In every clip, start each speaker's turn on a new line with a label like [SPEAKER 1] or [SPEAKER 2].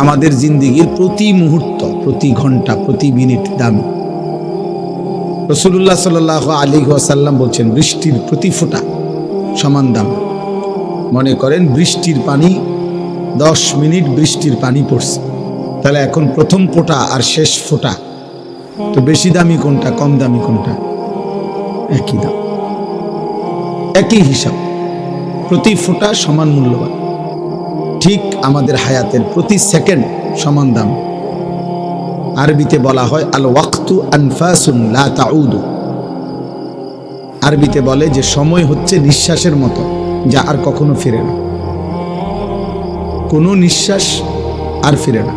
[SPEAKER 1] আমাদের জিন্দেগির প্রতি মুহূর্ত, প্রতি ঘন্টা, প্রতি মিনিট দামি। রাসূলুল্লাহ সাল্লাল্লাহু আলাইহি ওয়াসাল্লাম বলছেন, বৃষ্টির প্রতি ফোঁটা সমান দাম। মনে করেন বৃষ্টির পানি, 10 মিনিট বৃষ্টির পানি পড়ছে, তাহলে এখন প্রথম ফোঁটা আর শেষ ফোঁটা তো বেশি দামি কোনটা, কম দামি কোনটা? একই দাম, একই হিসাব, প্রতি ফোঁটা সমান মূল্যবান। ঠিক আমাদের হায়াতের প্রতি সেকেন্ড সমান দাম। আরবিতে বলা হয় আল ওয়াক্তু আনফাসুন লা তাউদু। আরবিতে বলে যে সময় হচ্ছে নিঃশ্বাসের মতো, যা আর কখনো ফিরে না। কোনো নিঃশ্বাস আর ফিরে না।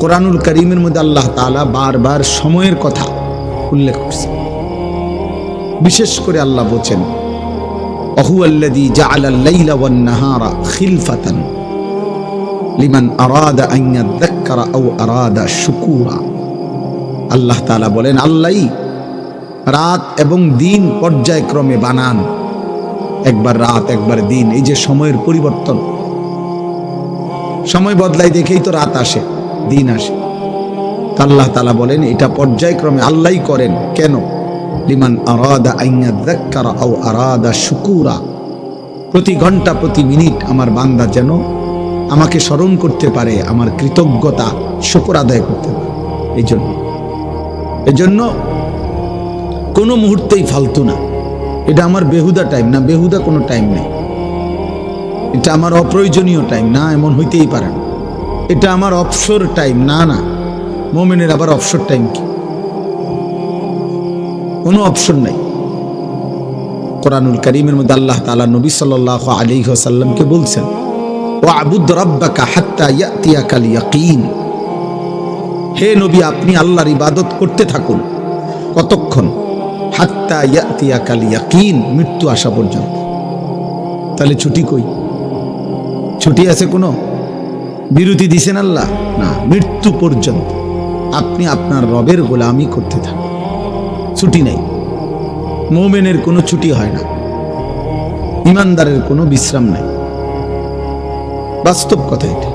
[SPEAKER 1] কোরআনুল কারীমের মধ্যে আল্লাহ তাআলা বারবার সময়ের কথা উল্লেখ করছেন। বিশেষ করে আল্লাহ বলেন, ওয়াহুয়াল্লাযী জাআলাল লাইলা ওয়ান নাহারা খিলফাতান লিমান আরাদা আন ইয়াযাক্কারা আও আরাদা শুকুরা। আল্লাহ তাআলা বলেন, আল্লাহই রাত এবং দিন পর্যায়ক্রমে বানান। একবার রাত, একবার দিন, এই যে সময়ের পরিবর্তন, সময় বদলায় দেখেই তো রাত আসে, দিন আসে। আল্লাহ তাআলা বলেন এটা পর্যায়ক্রমে আল্লাহই করেন। কেন? লিমান আরাদা আন ইয়াযাক্কারা আও আরাদা শুকুরা। প্রতি ঘন্টা, প্রতি মিনিট আমার বান্দা যেন আমাকে স্মরণ করতে পারে, আমার কৃতজ্ঞতা, শুকর আদায় করতে পারে। এই জন্য কোনো মুহূর্তেই ফালতু না। এটা আমার বেহুদা টাইম না, বেহুদা কোনো টাইম নেই। এটা আমার অপ্রয়োজনীয় টাইম না, এমন হইতেই পারে না। এটা আমার অবসর টাইম না, না। মুমিনের আবার অবসর টাইম কি? কোনো অপশন নাই। কোরআনুল কারীমের মধ্যে আল্লাহ তাআলা নবী সাল্লাল্লাহু আলাইহি ওয়াসাল্লামকে বলছেন, ওয়া'বুদ রাব্বাকা হাত্তা ইয়াতিয়াকাল ইয়াকিন। হে নবী, আপনি আল্লাহর ইবাদত করতে থাকুন। কতক্ষণ? হাত্তা ইয়াতিয়াকাল ইয়াকিন, মৃত্যু আসা পর্যন্ত। তাহলে ছুটি কই? ছুটি আছে কোনো? বিরতি দিছেন আল্লাহ? না, মৃত্যু পর্যন্ত আপনি আপনার রবের গোলামি করতে থাকুন। ছুটি নেই। মুমিনের কোনো ছুটি হয় না, ঈমানদারের কোনো বিশ্রাম নাই। বাস্তব কথা এটা।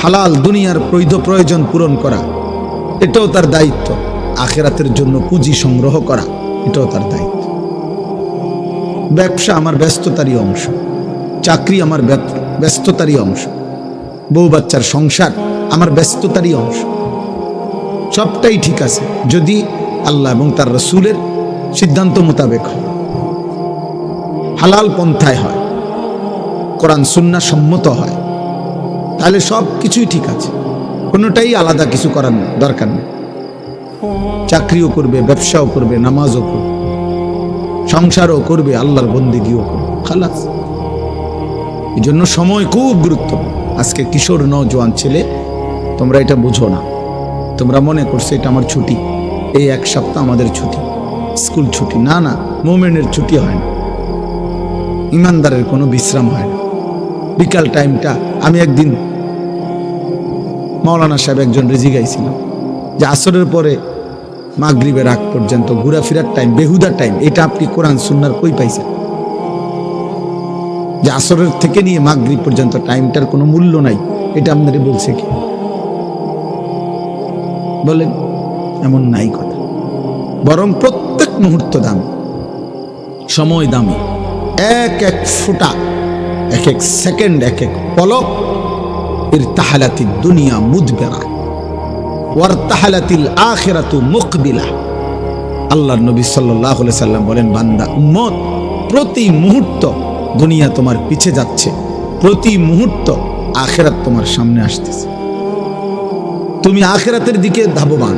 [SPEAKER 1] হালাল দুনিয়ার প্রয়োজন পূরণ করা, এটাও তার দায়িত্ব। আখিরাতের জন্য পুঁজি সংগ্রহ করা, এটাও তার দায়িত্ব। ব্যবসা আমার ব্যস্ততারই অংশ, চাকরি আমার ব্যস্ততারই অংশ, বউ বাচ্চার সংসার আমার ব্যস্ততারই অংশ। সবটাই ঠিক আছে যদি আল্লাহ এবং তার রাসূলের সিদ্ধান্ত মোতাবেক হয়, হালাল পন্থায় হয়, কোরআন সুন্নাহ সম্মত হয়, তাহলে সব কিছুই ঠিক আছে। কোনোটাই আলাদা কিছু করার দরকার নেই। চাকরিও করবে, ব্যবসাও করবে, নামাজও করবে, সংসারও করবে, আল্লাহর বন্দেগীও করবে, খালাস। এই জন্য সময় খুব গুরুত্বপূর্ণ। আজকে কিশোর নওজোয়ান ছেলে, তোমরা এটা বুঝো না। তোমরা মনে করছো এটা আমার ছুটি, এই 1 সপ্তাহ আমাদের ছুটি, স্কুল ছুটি। না, না, মুমিনের ছুটি হয় না, ঈমানদারের কোনো বিশ্রাম হয় না। বিকাল টাইমটা, আমি একদিন মাওলানা সাহেব একজন রেজি গাইছিলাম যে আসরের পরে মাগরিবের আগ পর্যন্ত ঘোরাফেরার টাইম, বেহুদা টাইম। এটা আপনি কোরআন সুন্নাহর কই পাইছেন? যে আসরের থেকে নিয়ে মাগরিব পর্যন্ত টাইমটার কোনো মূল্য নাই, এটা আপনারে বলছে কি? বলেন, এমন নাই কথা। বরং প্রত্যেক মুহূর্ত দামি, সময় দামি। এক এক ফোঁটা, এক এক সেকেন্ড, এক এক পলক। ইরতাহালাতিদ দুনিয়া মুদবিরা ওয়ারতাহালাতিল আখিরাতু মুকবিলা। আল্লাহর নবী সাল্লাল্লাহু আলাইহি সাল্লাম বলেন, বান্দা, উম্মত, প্রতি মুহূর্ত দুনিয়া তোমার পিছে যাচ্ছে, প্রতি মুহূর্ত আখিরাত তোমার সামনে আসতেছে। তুমি আখিরাতের দিকে ধাবমান,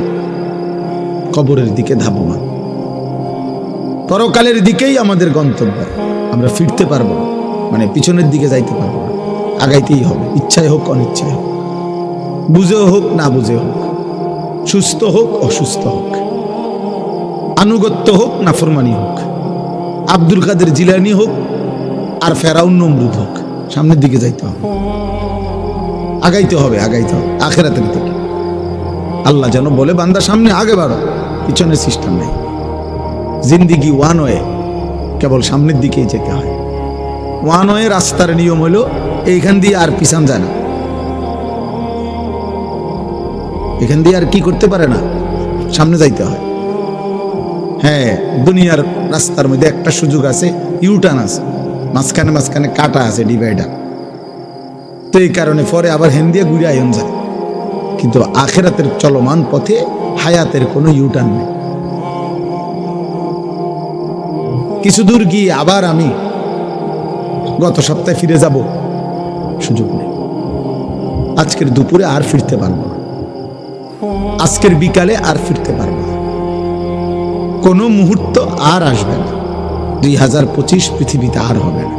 [SPEAKER 1] কবরের দিকে ধাবমান। পরকালের দিকেই আমাদের গন্তব্য। আমরা ফিরতে পারবো না, মানে পিছনের দিকে যাইতে পারবো না, আগাইতেই হবে, ইচ্ছায় হোক অনিচ্ছায় হোক, বুঝেও হোক না বুঝে হোক, সুস্থ হোক অসুস্থ হোক, আনুগত্য হোক না ফরমানি হোক, আব্দুল কাদের জিলানী হোক আর ফেরাউন নমরুদ হোক, সামনের দিকে যাইতে হবে, আগাইতে হবে, আগাইতে হবে আখিরাতের দিকে। আল্লাহ যেন বলে, বান্দা সামনে আগে বাড়ো, পিছনের সিস্টেম নেই। জিন্দিগি ওয়ান ওয়ে, কেবল সামনের দিকেই যেতে হয়। ওয়ান ওয়ে রাস্তার নিয়ম হলো এইখান দিয়ে আর পিছান যায় না, এখান দিয়ে আর কি করতে পারে না, সামনে যাইতে হয়। হ্যাঁ, দুনিয়ার রাস্তার মধ্যে একটা সুযোগ আছে, ইউটার্ন আছে, মাঝখানে মাঝখানে কাটা আছে, ডিভাইডার। তো এই কারণে পরে আবার হেন দিয়ে ঘুরে আয়ন যায়। কিন্তু আখেরাতের চলমান পথে হায়াতের কোনো ইউটার্ন নেই। কিছু দূর গিয়ে আবার আমি গত সপ্তাহে ফিরে যাব, সুযোগ নেই। আজকের দুপুরে আর ফিরতে পারবো না, আজকের বিকালে আর ফিরতে পারবো না, কোনো মুহূর্ত আর আসবে না। 2025 পৃথিবীতে আর হবে না,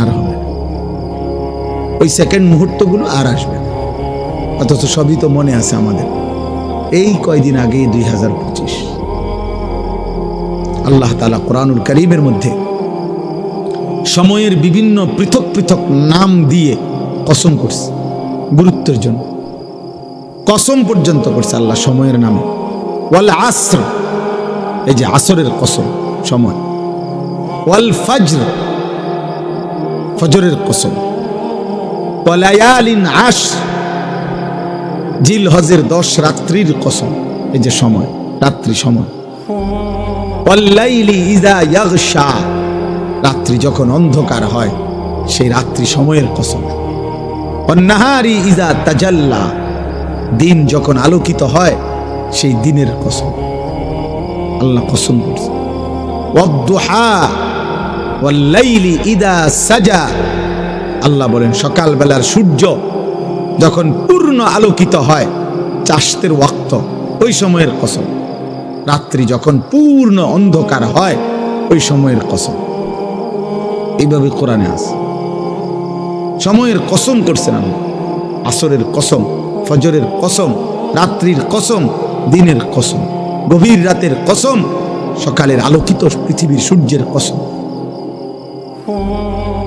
[SPEAKER 1] আর হবে না। ওই সেকেন্ড মুহূর্তগুলো আর আসবে না। অথচ সবই তো মনে আছে আমাদের। এই কয়দিন আগে 2025 আল্লাহ তাআলা কোরআনুল কারীমের মধ্যে সময়ের বিভিন্ন পৃথক পৃথক নাম দিয়ে কসম করছে, গুরুত্বের জন্য কসম পর্যন্ত করছে আল্লাহ সময়ের নামে। ওয়াল আসর, এই যে আসরের কসম, সময়। ওয়াল ফজর, ফজরের কসম। ওয়ালায়ালিন আশর, জিল হজের 10 রাত্রির কসম, এই যে সময়, রাত্রি সময়। ওয়াল্লাইলি ইযা ইয়াগশা, রাত্রি যখন অন্ধকার হয় সেই রাত্রি সময়ের কসম। ওয়ান্নাহারি ইযা তাজাল্লা, দিন যখন আলোকিত হয় সেই দিনের কসম। আল্লাহ কসম করছে। ওয়াদ-দুহা ওয়াল-লাইলি ইযা সাজা, আল্লাহ বলেন সকালবেলার সূর্য যখন পূর্ণ আলোকিত হয়, চাশতের ওয়াক্ত, ওই সময়ের কসম। রাত্রি যখন পূর্ণ অন্ধকার হয় ওই সময়ের কসম। এইভাবে কোরআনে আছে, সময়ের কসম করছেন আল্লাহ। আসরের কসম, ফজরের কসম, রাত্রির কসম, দিনের কসম, গভীর রাতের কসম, সকালের আলোকিত পৃথিবীর সূর্যের কসম।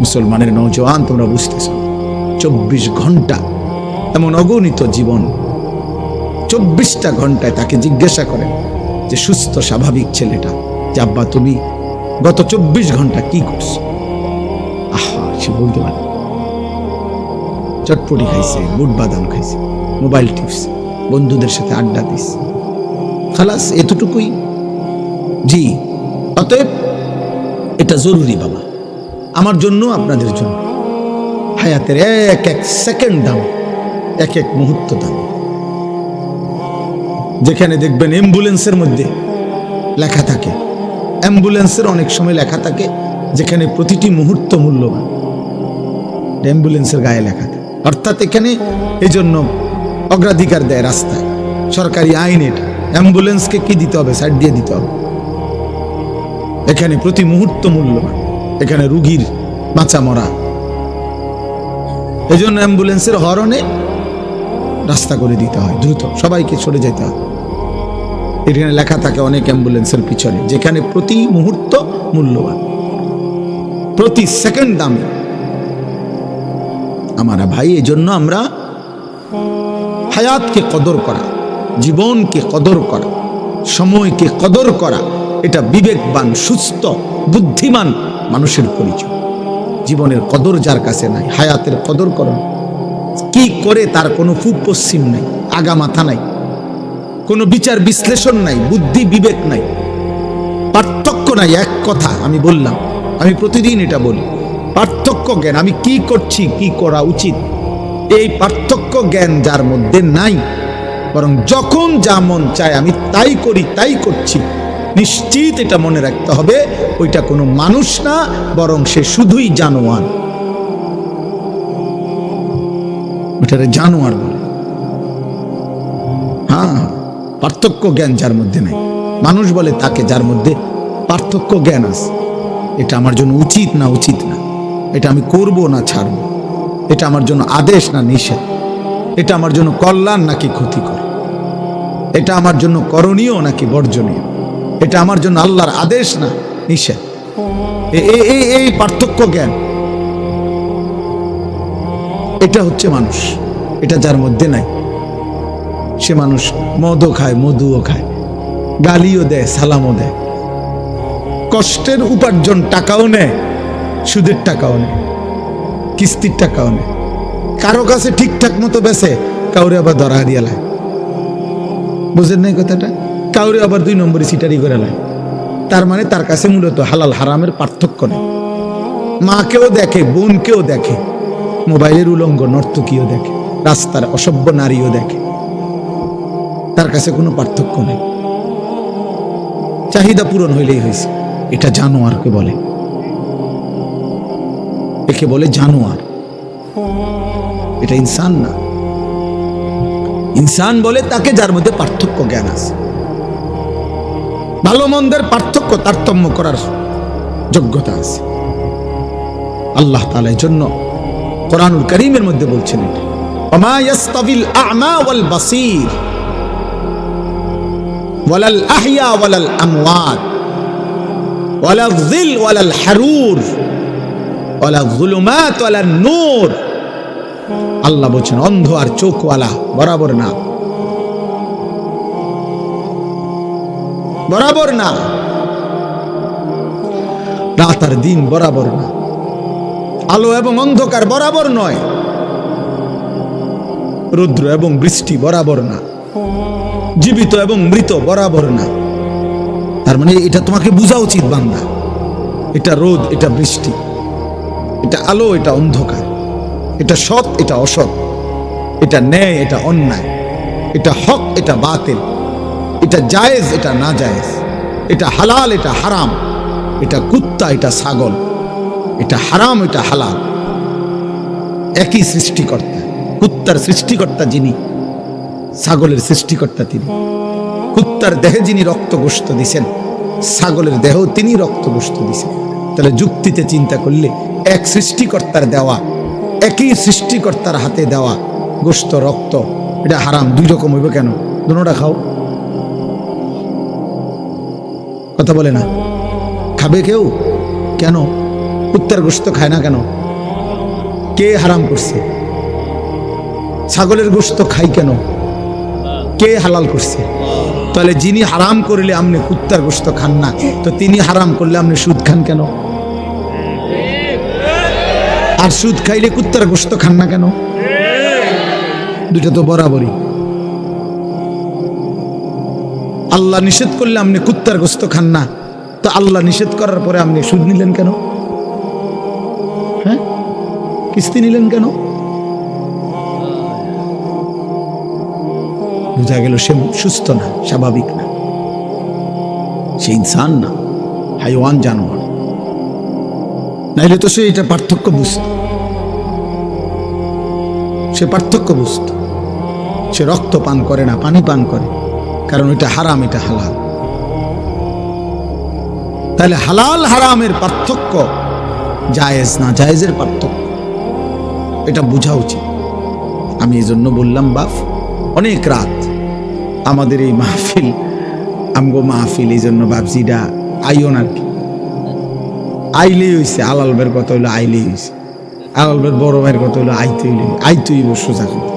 [SPEAKER 1] মুসলমানের নওজওয়ান, তোমরা বুঝতেছ, 24 ঘন্টা এমন অগণিত জীবন। 24টা ঘন্টায় তাকে জিজ্ঞাসা করেন যে সুস্থ স্বাভাবিক ছেলেটা, যে আব্বা তুমি গত 24 ঘন্টা কি করছো? আহা, সে বলতে পারে চটপটি খাইছে, বুট বাদাম খাইছে, মোবাইল টিপছে, বন্ধুদের সাথে আড্ডা দিছে, খালাস, এতটুকুই। জি, অতএব এটা জরুরি বাবা, আমার জন্য, আপনাদের জন্য। হায়াতের এক এক সেকেন্ড দাম, এক এক মুহূর্ত দাম। যেখানে দেখবেন অ্যাম্বুলেন্সের মধ্যে লেখা থাকে, অ্যাম্বুলেন্সের অনেক সময় লেখা থাকে যেখানে প্রতিটি মুহূর্ত মূল্যবান, অ্যাম্বুলেন্সের গায়ে লেখা থাকে। অর্থাৎ এখানে এই জন্য অগ্রাধিকার দেয় রাস্তায়, সরকারি আইন এটা। অ্যাম্বুলেন্সকে কি দিতে হবে? সাইড দিয়ে দিতে হবে। এখানে প্রতি মুহূর্ত মূল্যবান, এখানে রুগীর বাঁচা মরা। এই জন্য অ্যাম্বুলেন্সের হরনে রাস্তা করে দিতে হয়, দ্রুত সবাইকে সরে যেতে হয়। এখানে লেখা থাকে অনেক অ্যাম্বুলেন্সের পিছনে, যেখানে প্রতি মুহূর্ত মূল্যবান, প্রতি সেকেন্ড দামি। আমারা ভাই, এই জন্য আমরা হায়াতকে কদর করা, জীবনকে কদর করা, সময়কে কদর করা, এটা বিবেকবান, সুস্থ, বুদ্ধিমান মানুষের পরিচয়। জীবনের কদর যার কাছে নাই, হায়াতের কদর করো। কি করে তার কোনো পশ্চিম নাই, আগা মাথা নাই, কোনো বিচার বিশ্লেষণ নাই, বুদ্ধি বিবেক নাই, পার্থক্য নাই। এক কথা আমি বললাম, আমি প্রতিদিন এটা বলি, পার্থক্য জ্ঞান, আমি কি করছি, কি করা উচিত, এই পার্থক্য জ্ঞান যার মধ্যে নাই, বরং যখন যা মন চায় আমি তাই করি, তাই করছি, নিশ্চিত এটা মনে রাখতে হবে, ওইটা কোনো মানুষ না, বরং সে শুধুই জানোয়ার। ওইটারে জানোয়ার বলে। হ্যাঁ, পার্থক্য জ্ঞান যার মধ্যে নাই, মানুষ বলে তাকে যার মধ্যে পার্থক্য জ্ঞান আছে। এটা আমার জন্য উচিত না উচিত না, এটা আমি করব না ছাড়ব, এটা আমার জন্য আদেশ না নিষেধ, এটা আমার জন্য কল্যাণ নাকি ক্ষতিকর, এটা আমার জন্য করণীয় নাকি বর্জনীয়, এটা আমার জন্য আল্লাহর আদেশ না নিষেধ। এই পার্থক্য জ্ঞান, এটা হচ্ছে মানুষ। এটা যার মধ্যে নাই, সে মানুষ মদও খায়, মধুও খায়, গালিও দেয়, সালামও দেয়, কষ্টের উপার্জন টাকাও নেয়, সুদের টাকাও নেয়, কিস্তির টাকাও নেয়, কারো কাছে ঠিকঠাক মতো বেছে, কাউরে আবার ধরা দিয়ে লাই। বুঝেন নাই কথাটা? কাউরে আবার 2 নম্বরে সিটারি করে লাই। তার মানে তার কাছে মূলত হালাল হারামের পার্থক্য নেই। মাকেও দেখে, বোনকেও দেখে, মোবাইলের উলঙ্গ নর্তকীও দেখে, রাস্তার অসভ্য নারীও দেখে, তার কাছে কোনো পার্থক্য নেই। চাহিদা পূরণ হইলেই হয়েছে। এটা জানোয়ারকে বলে, একে বলে জানোয়ার। এটা ইনসান না। ইনসান বলে তাকে যার মধ্যে পার্থক্য জ্ঞান আছে, ভালো মন্দের পার্থক্য তারতম্য করার যোগ্যতা আছে। আল্লাহ তাআলা এর জন্য কোরআনুল কারীমের মধ্যে বলছেন এটা, ওমা ইয়াস্তাবিল আ'মা ওয়াল বাসীর ওয়ালাল আহইয়া ওয়ালাল আমওয়াত ওয়ালাল যিল ওয়ালাল হারুর ওয়ালাল যুলুমাত ওয়ালান নূর। আল্লাহ বলছেন অন্ধ আর চোখওয়ালা বরাবর না, বরাবর না। রাত আর দিন বরাবর না, আলো এবং অন্ধকার বরাবর নয়, রৌদ্র এবং বৃষ্টি বরাবর না, জীবিত এবং মৃত বরাবর না। তার মানে এটা তোমাকে বোঝা উচিত বান্দা, এটা রোদ, এটা বৃষ্টি, এটা আলো, এটা অন্ধকার, এটা সৎ, এটা অসৎ, এটা ন্যায়, এটা অন্যায়, এটা হক, এটা বাতিল, এটা জায়েজ, এটা না জায়েজ, এটা হালাল, এটা হারাম, এটা কুত্তা, এটা ছাগল, এটা হারাম, এটা হালাল। একই সৃষ্টিকর্তা। কুত্তার সৃষ্টিকর্তা যিনি, ছাগলের সৃষ্টিকর্তা তিনি। কুত্তার দেহে যিনি রক্ত গোশত দিছেন, ছাগলের দেহেও তিনি রক্ত গোশত দিছেন। তাহলে যুক্তিতে চিন্তা করলে এক সৃষ্টিকর্তার দেওয়া, একই সৃষ্টিকর্তার হাতে দেওয়া গোশত, রক্ত, এটা হারাম 2 রকম হইবে কেন? দুটোটা খাও। কথা বলে না, খাবে কেউ? কেন? কুত্তার গোশত খায় না কেন? কে হারাম করছে? ছাগলের গোশত খাই কেন? কে হালাল করছে? তাহলে যিনি হারাম করলে আপনি কুত্তার গোশত খান না, তো তিনি হারাম করলে আপনি সুদ খান কেন? আর সুদ খাইলে কুত্তার গোশত খান না কেন? দুটো তো বরাবরই। আল্লাহ নিষেধ করলে আপনি কুত্তার গোশত খান না, তো আল্লাহ নিষেধ করার পরে আপনি সুদ নিলেন কেন? হ্যাঁ, কিস্তি নিলেন কেন? বোঝা গেল সে সুস্থ না, স্বাভাবিক না, সে ইনসান না, হাইওয়ান, জানোয়ার। নাইলে তো সে এটা পার্থক্য বুঝত, সে পার্থক্য বুঝত। সে রক্ত পান করে না, পানি পান করে, কারণ এটা হারাম, এটা হালাল। তাহলে হালাল হারামের পার্থক্য, জায়েজ না জায়েজের পার্থক্য, এটা বোঝা উচিত। আমি এই জন্য বললাম বাপ, অনেক রাত আমাদের এই মাহফিল, আমগো মাহফিল, এই জন্য বাপজিরা আইও না, কি আইলেই হয়েছে। আলালবের কথা হইলো আইলেই হয়েছে, আলালবের বড় ভাইয়ের কথা হইলো আইতেই সোজা কথা।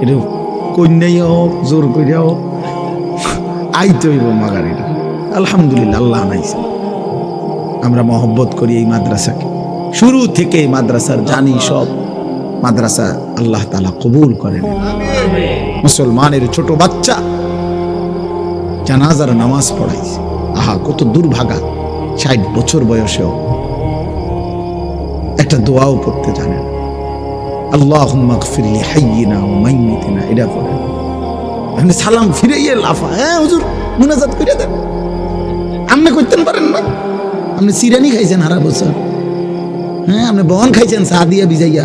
[SPEAKER 1] এটা কন্যাই হোক, জোর করিয়া হোক, আইতে হইব মাগার। এটা আলহামদুলিল্লাহ, আল্লাহ আনাইছে। আমরা মহব্বত করি এই মাদ্রাসাকে, শুরু থেকে এই মাদ্রাসার জানি সব মাদ্রাসা আল্লাহ তাআলা কবুল করেন। মুসলমানের ছোট বাচ্চা জানাজার নামাজ পড়াইছে। আহা, কত দুর্ভাগা, 60 বছর বয়সেও একটা দোয়াও পড়তে জানেন, আল্লাহুম্মা গফির লি হাইয়িনা ওয়া মাইয়িতিনা। এটা পড়েন, আপনি সালাম ফিরাইয়ে লাফা, হ্যাঁ হুজুর মুনাজাত করে দেন। আপনি করতেন পারেন না? আপনি সিরানি খাইছেন হারা বছর, হ্যাঁ আপনি বহন খাইছেন চা দিয়া ভিজাইয়া,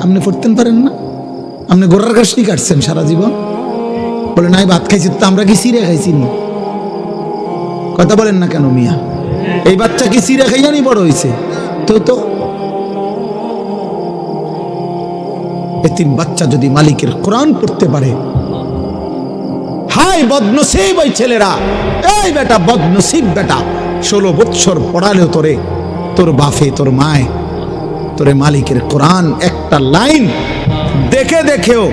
[SPEAKER 1] আপনি পড়তেন পারেন না? আপনি গোড়ার ঘাসই কাটছেন সারা জীবন, বলে নাই ভাত খাইছি, তো আমরা কি সিরা খাইছি নি? কথা বলেন না কেন মিয়া? এই বাচ্চা কি সিরা খাইয়া নি বড় হয়েছে? তো এতিম বাচ্চা যদি মালিকের কোরআন পড়তে পারে, হাই বদনসিব ওই ছেলেরা। এই বেটা বদনসিব বেটা, 16 বৎসর পড়ালেও তোরে, তোর বাফে, তোর মায় তোরে মালিকের কোরআন একটা লাইন দেখে দেখেও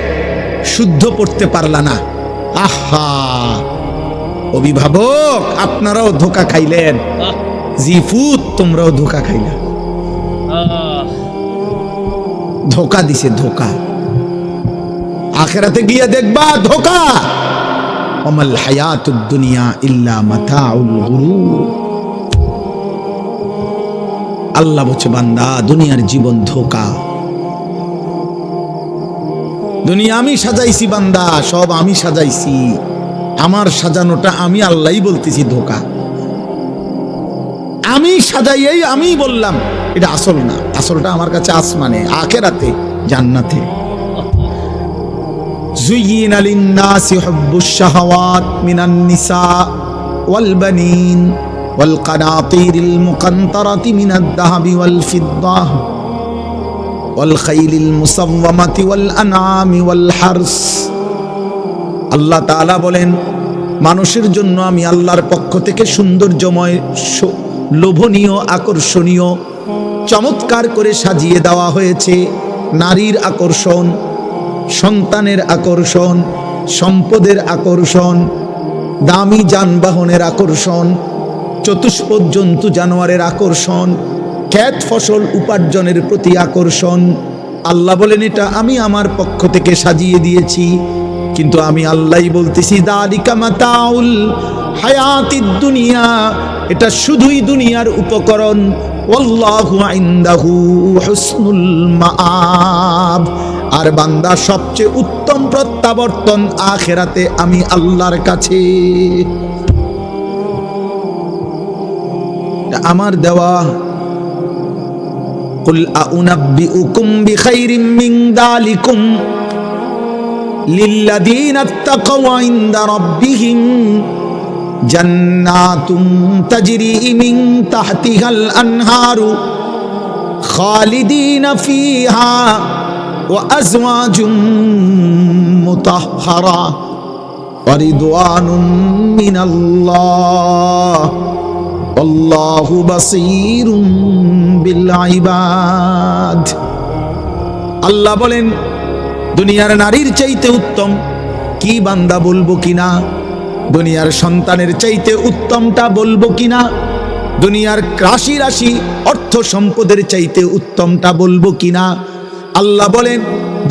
[SPEAKER 1] শুদ্ধ পড়তে পারলা না। আহা, অভিভাবক আপনারাও ধোকা খাইলেন, জিফুত তোমরাও ধোকা খাইলা। ধোকা দিছে, ধোকা। আখিরাতে গিয়ে দেখবা ধোকা। ওমাল হায়াতুদ দুনিয়া ইল্লা মাতাউল গুরুর। আল্লাহ বলছে, বান্দা দুনিয়ার জীবন ধোকা। দুনিয়া আমি সাজাইছি বান্দা, সব আমি সাজাইছি। আমার সাজানোটা আমি আল্লাহই বলতেছি ধোকা। আমি সাজাইয়াই আমি বললাম এটা আসল না। আসলটা আমার কাছে আসমানে, আখিরাতে, জান্নাতে। যুয়িনা লিন-নাসি হুব্বুশ শাহাওয়াত মিনান নিসা ওয়াল বানিন ওয়াল কানাতিরিল মুকান্তারাতি মিনাদ যাহাবি ওয়াল ফিদ্দাহ ওয়াল খাইলিল মুসাওয়ামাতি ওয়াল আনআমি ওয়াল হারস। আল্লাহ তাআলা বলেন, মানুষের জন্য আমি আল্লাহর পক্ষ থেকে সৌন্দর্যময়, লোভনীয়, আকর্ষণীয়, চমৎকার করে সাজিয়ে দেওয়া হয়েছে নারীর আকর্ষণ, সন্তানের আকর্ষণ, সম্পদের আকর্ষণ, দামি যানবাহনের আকর্ষণ, চতুষ্পদ জন্তু জানোয়ারের আকর্ষণ, ক্ষেত ফসল উপার্জনের প্রতি আকর্ষণ। আল্লাহ বলেন, এটা আমি আমার পক্ষ থেকে সাজিয়ে দিয়েছি। কিন্তু আমি আল্লাহই বলতেছি, যালিকা মাতাউল হায়াতিদ দুনিয়া, এটা শুধুই দুনিয়ার উপকরণ। ওয়াল্লাহু ইনদাহু হুসনুল মাআব, আর বান্দা সবচেয়ে উত্তম প্রত্যাবর্তন আখিরাতে আমি আল্লাহর কাছে। আমার দেওয়া। কুল আউনাব্বিউকুম বিখাইরিম মিন যালিকুম লিল্লাযীনা ইত্তাকাউ ইনদা রাব্বিহিম জান্নাতুন তাজরি মিন তাহতিহাল আনহারু খালিদিনা ফিহা ওয়া আজওয়াজুম মুতাহহারা ওয়া রিদওয়ানুম মিনাল্লাহ আল্লাহু বাসীরুম বিল ইবাদ। আল্লাহ বলেন, দুনিয়ার নারীর চাইতে উত্তম কি বান্দা বলবো কিনা? দুনিয়ার সন্তানের চাইতে উত্তমটা বলবো কিনা? দুনিয়ার রাশি রাশি অর্থ সম্পদের চাইতে উত্তমটা বলবো কিনা? আল্লাহ বলেন,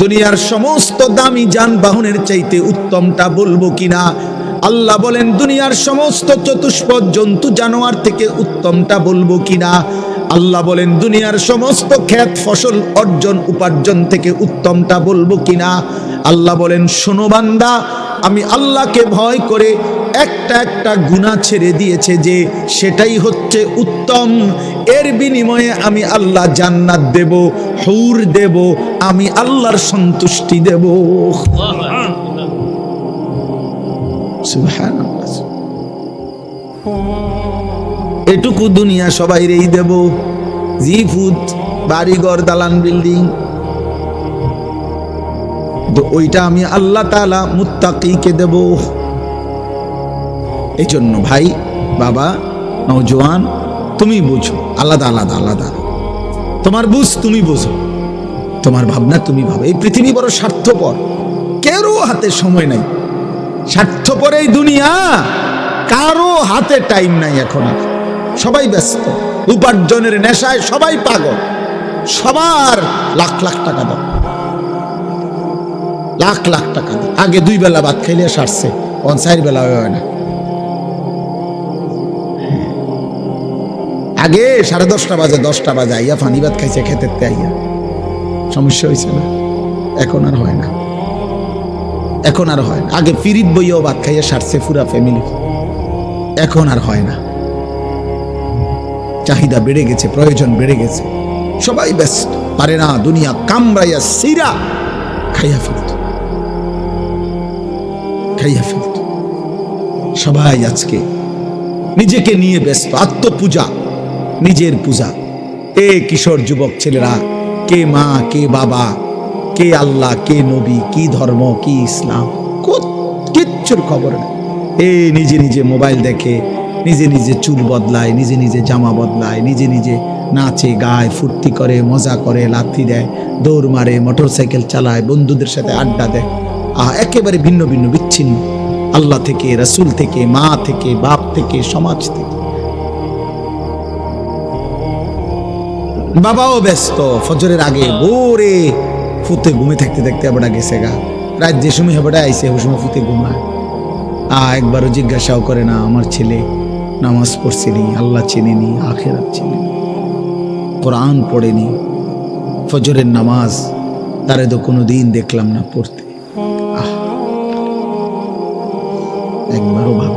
[SPEAKER 1] দুনিয়ার সমস্ত দামি যানবাহনের চাইতে উত্তমটা বলবো কিনা? আল্লাহ বলেন, দুনিয়ার সমস্ত চতুষ্পদ জন্তু জানোয়ার থেকে উত্তমটা বলবো কিনা? আল্লাহ বলেন, দুনিয়ার সমস্ত ক্ষেত ফসল অর্জন উপার্জন থেকে উত্তমটা বলবো কিনা? আল্লাহ বলেন, শোনো বান্দা, আমি আল্লাহকে ভয় করে একটা একটা গুনাহ ছেড়ে দিয়েছে যে সেটাই হচ্ছে উত্তম। এর বিনিময়ে আমি আল্লাহ জান্নাত দেব, হুর দেব, আমি আল্লাহর সন্তুষ্টি দেব। সুবহানাল্লাহ। এটুকু দুনিয়া সবাইরেই দেব, জিফুত, বাড়িঘর, দালান, বিল্ডিং। তো ওইটা আমি আল্লাহ তাআলা মুত্তাকিকে দেব। এই জন্য ভাই, বাবা, নওজোয়ান, তুমি বুঝো, আলাদা আলাদা আলাদা। তোমার বুঝ তুমি বুঝো, তোমার ভাবনা তুমি ভাবো। এই পৃথিবী বড় স্বার্থপর, কারো হাতে সময় নাই। স্বার্থপর এই দুনিয়া, কারো হাতে টাইম নাই এখন আর। সবাই ব্যস্ত, উপার্জনের নেশায় সবাই পাগল। সবার লাখ লাখ টাকা দাও, লাখ লাখ টাকা দাও। আগে 2 বেলা ভাত খাইলে সারছে, 4 বেলা হয় না। আগে 10:30 বাজে, 10টা বাজে আইয়া ফানি ভাত খাইছে খেতে আইয়া, সমস্যা হয়েছে না? এখন আর হয় না, এখন আর হয় না। আগে ফিরিত বইয়াও ভাত খাইয়া সারছে পুরা ফ্যামিলি, এখন আর হয় না। চাহিদা বেড়ে গেছে, প্রয়োজন বেড়ে গেছে, সবাই ব্যস্ত, পারে না। দুনিয়া কামড়াইয়া সিরা খাইয়া ফেলত, খাইয়া ফেলত। সবাই আজকে নিজেকে নিয়ে ব্যস্ত, আত্মপূজা, নিজের পূজা। এ কিশোর যুবক ছেলেরা, কে মা, কে বাবা, কে আল্লাহ, কে নবী, কি ধর্ম, কি ইসলাম, কিচ্ছুর খবর নেই। এ নিজে নিজে মোবাইল দেখে, নিজে নিজে চুল বদলায়, নিজে নিজে জামা বদলায়, নিজে নিজে নাচে গায়, ফুর্তি করে, মজা করে, লাথি দেয়, দৌড় মারে, মোটরসাইকেল চালায়, বন্ধুদের সাথে আড্ডা দেয়। একেবারে ভিন্ন ভিন্ন, বিচ্ছিন্ন আল্লাহ থেকে, রাসূল থেকে, মা থেকে, বাপ থেকে, সমাজ থেকে। বাবাও ব্যস্ত, ফজরের আগে ভোরে ফুতে ঘুমে থাকতে থাকতে আবার গেছে গা। রাত যে সময় হবে আইসে ওই সময় ফুতে ঘুমায়। একবারও জিজ্ঞাসাও করে না আমার ছেলে নামাজ পড়ছেনি, আল্লাহ চেনেনি, আখেরাত চেনেনি, কোরআন পড়েনি, ফজরের নামাজ তারে তো কোনোদিন দেখলাম না পড়তে। একবারও ভাব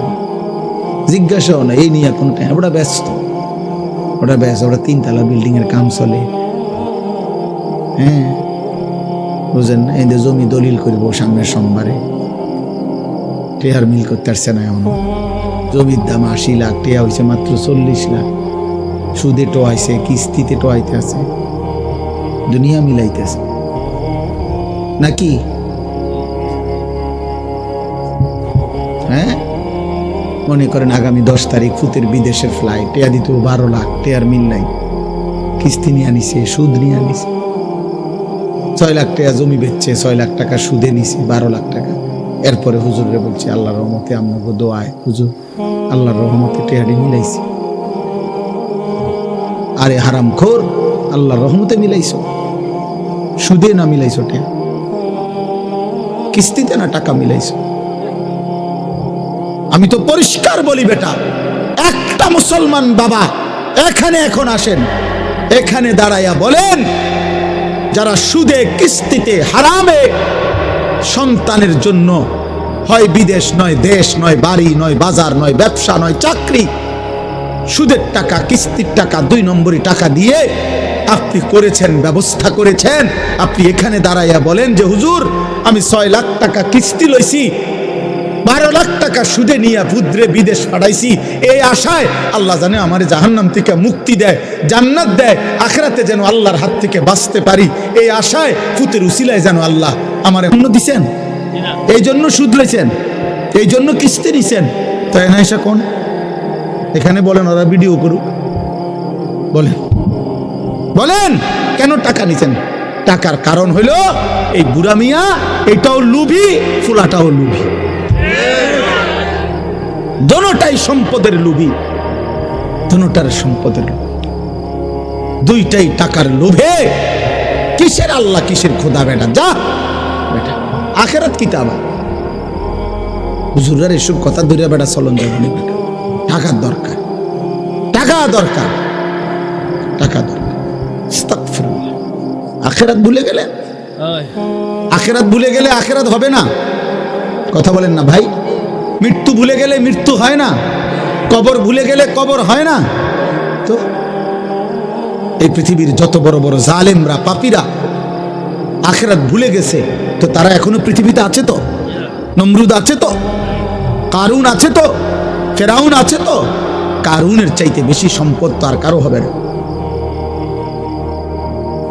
[SPEAKER 1] জিজ্ঞাসাও না, এই নিয়ে এখন ওটা ব্যস্ত, ওটা 3 তলা বিল্ডিং এর কাম চলে। হ্যাঁ বুঝেন না, এই যে জমি দলিল করব সামনের সোমবারে, টেহার মিল করতে পারছে না এমন। জমির দাম 80 লাখ, টেহা হয়েছে মাত্র 40 লাখ। সুদে টোয়াইছে, কিস্তিতে টোয়াইতে আছে, দুনিয়া মিলাইতেছে নাকি? হ্যাঁ মনে করেন আগামী 10 তারিখ ফুতের বিদেশের ফ্লাইট, টেয়া দিত 12 লাখ, টেয়ার মিল নাই, কিস্তি নিয়ে আনিছে, সুদ নিয়ে আনিছে, 6 লাখ টাকা জমি বেচছে, 6 লাখ টাকা সুদে নিছে, 12 লাখ টাকা। এরপরে হুজুরে বলছে আল্লাহর রহমতে আপনাকে দোয়ায় হুজুর আল্লাহর রহমতে টেয়ারি মিলাইছি। আরে হারামখোর, আল্লাহর রহমতে মিলাইছো, সুদে না মিলাইছো, টেয়া কিস্তিতে না টাকা মিলাইছো। আমি তো পরিষ্কার বলি বেটা, একটা মুসলমান বাবা এখানে এখন আসেন, এখানে দাঁড়াইয়া বলেন যারা সুদে কিস্তিতে হারামে সন্তানের জন্য হয় বিদেশ নয় দেশ নয় বাড়ি নয় বাজার নয় ব্যবসা নয় চাকরি, সুদের টাকা কিস্তির টাকা 2 নম্বরই টাকা দিয়ে আপনি করেছেন, ব্যবস্থা করেছেন, আপনি এখানে দাঁড়াইয়া বলেন যে হুজুর আমি 6 লাখ টাকা কিস্তি লইছি, 12 লাখ টাকা সুদে নিয়ে পুদ্রে বিদেশ পাঠাইছি, এই আশায় আল্লাহ জানে আমার জাহান্নাম থেকে মুক্তি দেয়, জান্নাত দেয়, আখিরাতে যেন আল্লাহর হাত থেকে বাঁচতে পারি, এই আশায় ফুতের উসিলায় যেন আল্লাহ আমার অন্য দিছেন, এই জন্য সুদ লইছেন, এই জন্য কিস্তি নিছেন। তাই না এসা কোন এখানে বলেন, ওরা ভিডিও করুক, বলেন বলেন কেন টাকা নিছেন? টাকার কারণ হইল এই বুড়া মিয়া এটাও লুভি, ফুলাটাও লুভি, দোনোটাই সম্পদের লোভী, দোনোটার সম্পদের লোভ, দুইটাই টাকার লোভে। কিসের আল্লাহ কিসের খোদা বেটা, যা বেটা আখেরাত কিতাব। হুজুরের এসব কথা ধরে বেটা চলন যাবে না, বেটা টাকার দরকার, টাকা দরকার, টাকা দরকার। আস্তাগফিরুল্লাহ। আখেরাত ভুলে গেলে, আখেরাত ভুলে গেলে আখেরাত হবে না। কথা বলেন না ভাই? মৃত্যু ভুলে গেলে মৃত্যু হয় না, কবর ভুলে গেলে কবর হয় না। তো এই পৃথিবীর যত বড় বড় জালেমরা পাপীরা আখিরাত ভুলে গেছে, তো তারা এখনো পৃথিবীতে আছে তো? নমরুদ আছে তো, কারুন আছে তো, ফেরাউন আছে তো। কারুনের চাইতে বেশি সম্পদ তো আর কারো হবে না।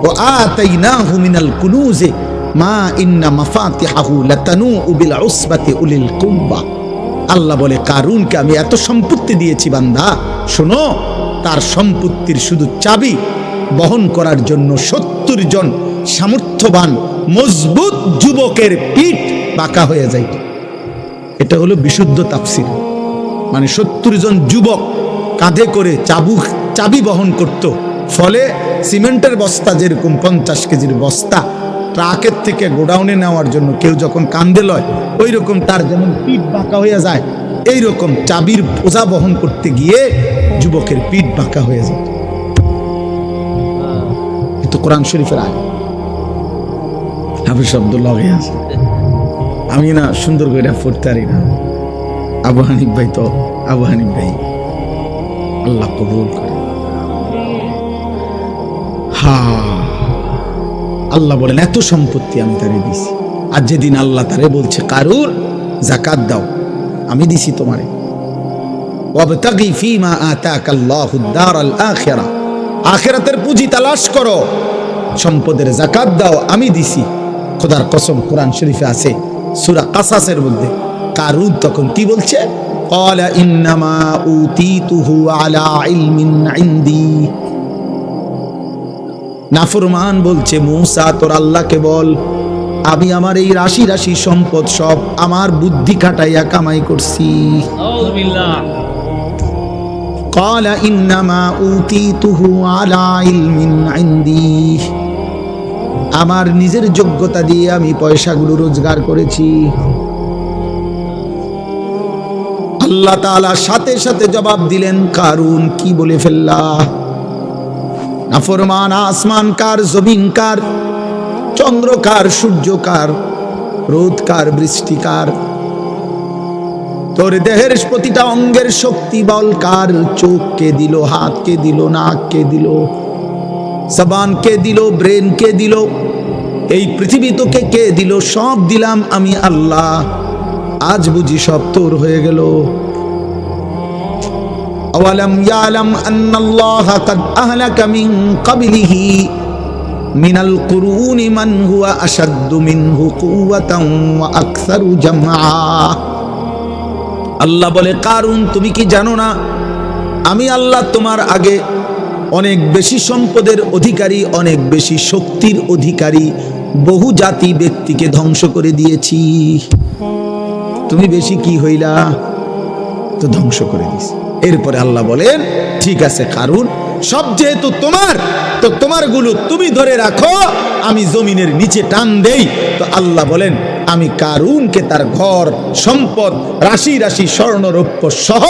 [SPEAKER 1] ও আতাইনাহু মিনাল কুনুজি মা ইন্না মাফাতিহাহু লাতানু বিল উসবাতি উলিল কুওয়া। আল্লাহ বলে কারুনকে আমি এত সম্পত্তি দিয়েছি বান্দা, শোনো তার সম্পত্তির শুধু চাবি বহন করার জন্য 70 জন সামর্থ্যবান মজবুত যুবকের পিঠ বাঁকা হয়ে যায়। এটা হলো বিশুদ্ধ তাফসীর, মানে 70 জন যুবক কাঁধে করে চাবি বহন করত, ফলে সিমেন্টের বস্তা যেরকম 50 কেজির বস্তা ট্রাকের থেকে গোডাউনে নেওয়ার জন্য কেউ যখন কান্দে লয়, ওই রকম তার যেমন পিঠ বাঁকা হয়ে যায়, এই রকম চাবির বোঝা বহন করতে গিয়ে যুবকের পিঠ বাঁকা হয়ে যায়। কিন্তু কোরআন শরীফের আগে হাফিজ আব্দুল্লাহ ভাই আছে, আমি না সুন্দর করে পড়তে পারি না। আবু হানিফ ভাই তো, আবু হানিফ ভাই আল্লাহ কবুল করে। আল্লাহ বলেন এত সম্পত্তি আমি তারে দিছি, আর যেদিন আল্লাহ তারে বলছে কারুর যাকাত দাও, আমি দিছি তোমারে, ওয়াবতাগি ফীমা আতাকাল্লাহুদ দারাল আখিরা, আখিরাতের পুঁজি তালাশ করো, সম্পদের যাকাত দাও, আমি দিছি। খোদার কসম কোরআন শরীফে আছে সূরা কাসাসের মধ্যে, কারুন তখন কি বলছে? ক্বালা ইন্নামা উতীতুহু আলা ইলমিন ইনদি। নাফরমান বলছে মূসা তোর আল্লাহকে বল আমি আমার এই রাশি রাশি সম্পদ সব আমার বুদ্ধি খাটাইয়া কামাই করছি। قال إنما أوتيته على علم عندي আমার নিজের যোগ্যতা দিয়ে আমি পয়সাগুলো রোজগার করেছি। আল্লাহ তাআলা সাথে সাথে জবাব দিলেন, কারুন কি বলে ফেললা? নাফরমান আসমান কার, জমিন কার, চন্দ্র কার, সূর্য কার, রোদ কার, বৃষ্টি কার, তোর দেহের প্রতিটা অঙ্গের শক্তি বল কার? চোখ কে দিল, হাত কে দিল, নাক কে দিল, জবান কে দিল, ব্রেন কে দিল, এই পৃথিবী তোকে কে দিল? সব দিলাম আমি আল্লাহ। আজ বুঝি সব তোর হয়ে গেল। আওয়ালাম ইয়ালাম আন্নাল্লাহ কাদ আহলাকা মিন ক্বাবলিহি মিনাল কুরুনি মান হুয়া আশাদ্দু মিনহু কুওয়াতান ওয়া আকসারু জামআ। আল্লাহ বলে, কারুন তুমি কি জানো না আমি আল্লাহ তোমার আগে অনেক বেশি সম্পদের অধিকারী, অনেক বেশি শক্তির অধিকারী বহু জাতি ব্যক্তিকে ধ্বংস করে দিয়েছি। তুমি বেশি কি হইলা? তো ধ্বংস করে দিস। এরপরে আল্লাহ বলেন, ঠিক আছে কারুন, সব যেহেতু তোমার, তো তোমার গুলো তুমি ধরে রাখো, আমি জমিনের নিচে টান দেই। তো আল্লাহ বলেন, আমি কারুনকে তার ঘর সম্পদ রাশি রাশি স্বর্ণ রৌপ্য সহ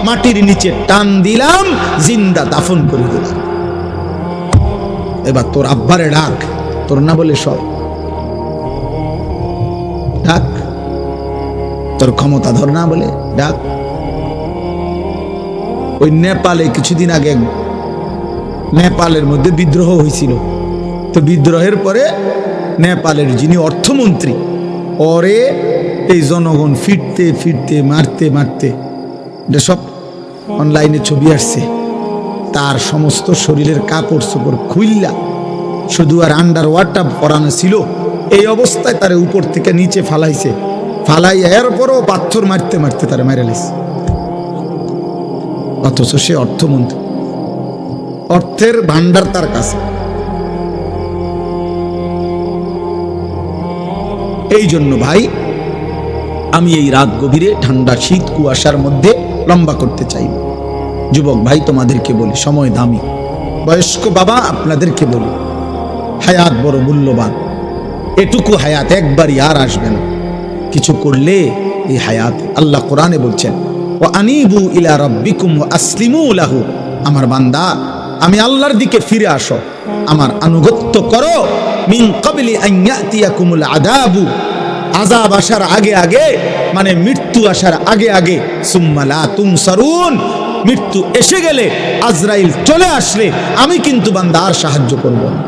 [SPEAKER 1] মাটির নিচে টান দিলাম, জিন্দা দাফন করে দিলাম। এবার তোর আব্বারে ডাক, তোর না বলে সব ডাক, তোর ক্ষমতা ধর না বলে ডাক। ওই নেপালে কিছুদিন আগে নেপালের মধ্যে বিদ্রোহ হয়েছিল। তো বিদ্রোহের পরে নেপালের যিনি অর্থমন্ত্রী, ওরে এই জনগণ ফিরতে ফিরতে মারতে মারতে, এটা সব অনলাইনে ছবি আসছে, তার সমস্ত শরীরের কাপড় চোপড় খুইল্লা শুধু আর আন্ডার ওয়াটার পরানো ছিল, এই অবস্থায় তার উপর থেকে নিচে ফালাইছে, ফালাই এরপরও পাথর মারতে মারতে তারা মেরে লাইছে। অথচ সে অর্থমন্ত্রী, অর্থের ভান্ডার তার কাছে। এই জন্য ভাই আমি এই রাত গভীরে ঠান্ডা শীত কুয়াশার মধ্যে লম্বা করতে চাই। যুবক ভাই তোমাদেরকে বলি, সময় দামি। বয়স্ক বাবা আপনাদেরকে বলি, হায়াত বড় মূল্যবান। এটুকু হায়াত একবারই আর আসবে না, কিছু করলে এই হায়াত। আল্লাহ কোরআনে বলছেন, ও আনিবু ইলা রাব্বিকুম ওয়া আসলিমু লাহু, আমার বান্দা আমি আল্লাহর দিকে ফিরে আসো, আমার আনুগত্য করো। মিন ক্বাবলি আন ইয়াতিয়াকুমুল আযাবু, আযাব আসার আগে আগে, মানে মৃত্যু আসার আগে আগে। সুম্মা লা তুনসারুন, মৃত্যু এসে গেলে, আজরাইল চলে আসলে আমি কিন্তু বান্দা আর সাহায্য করব না,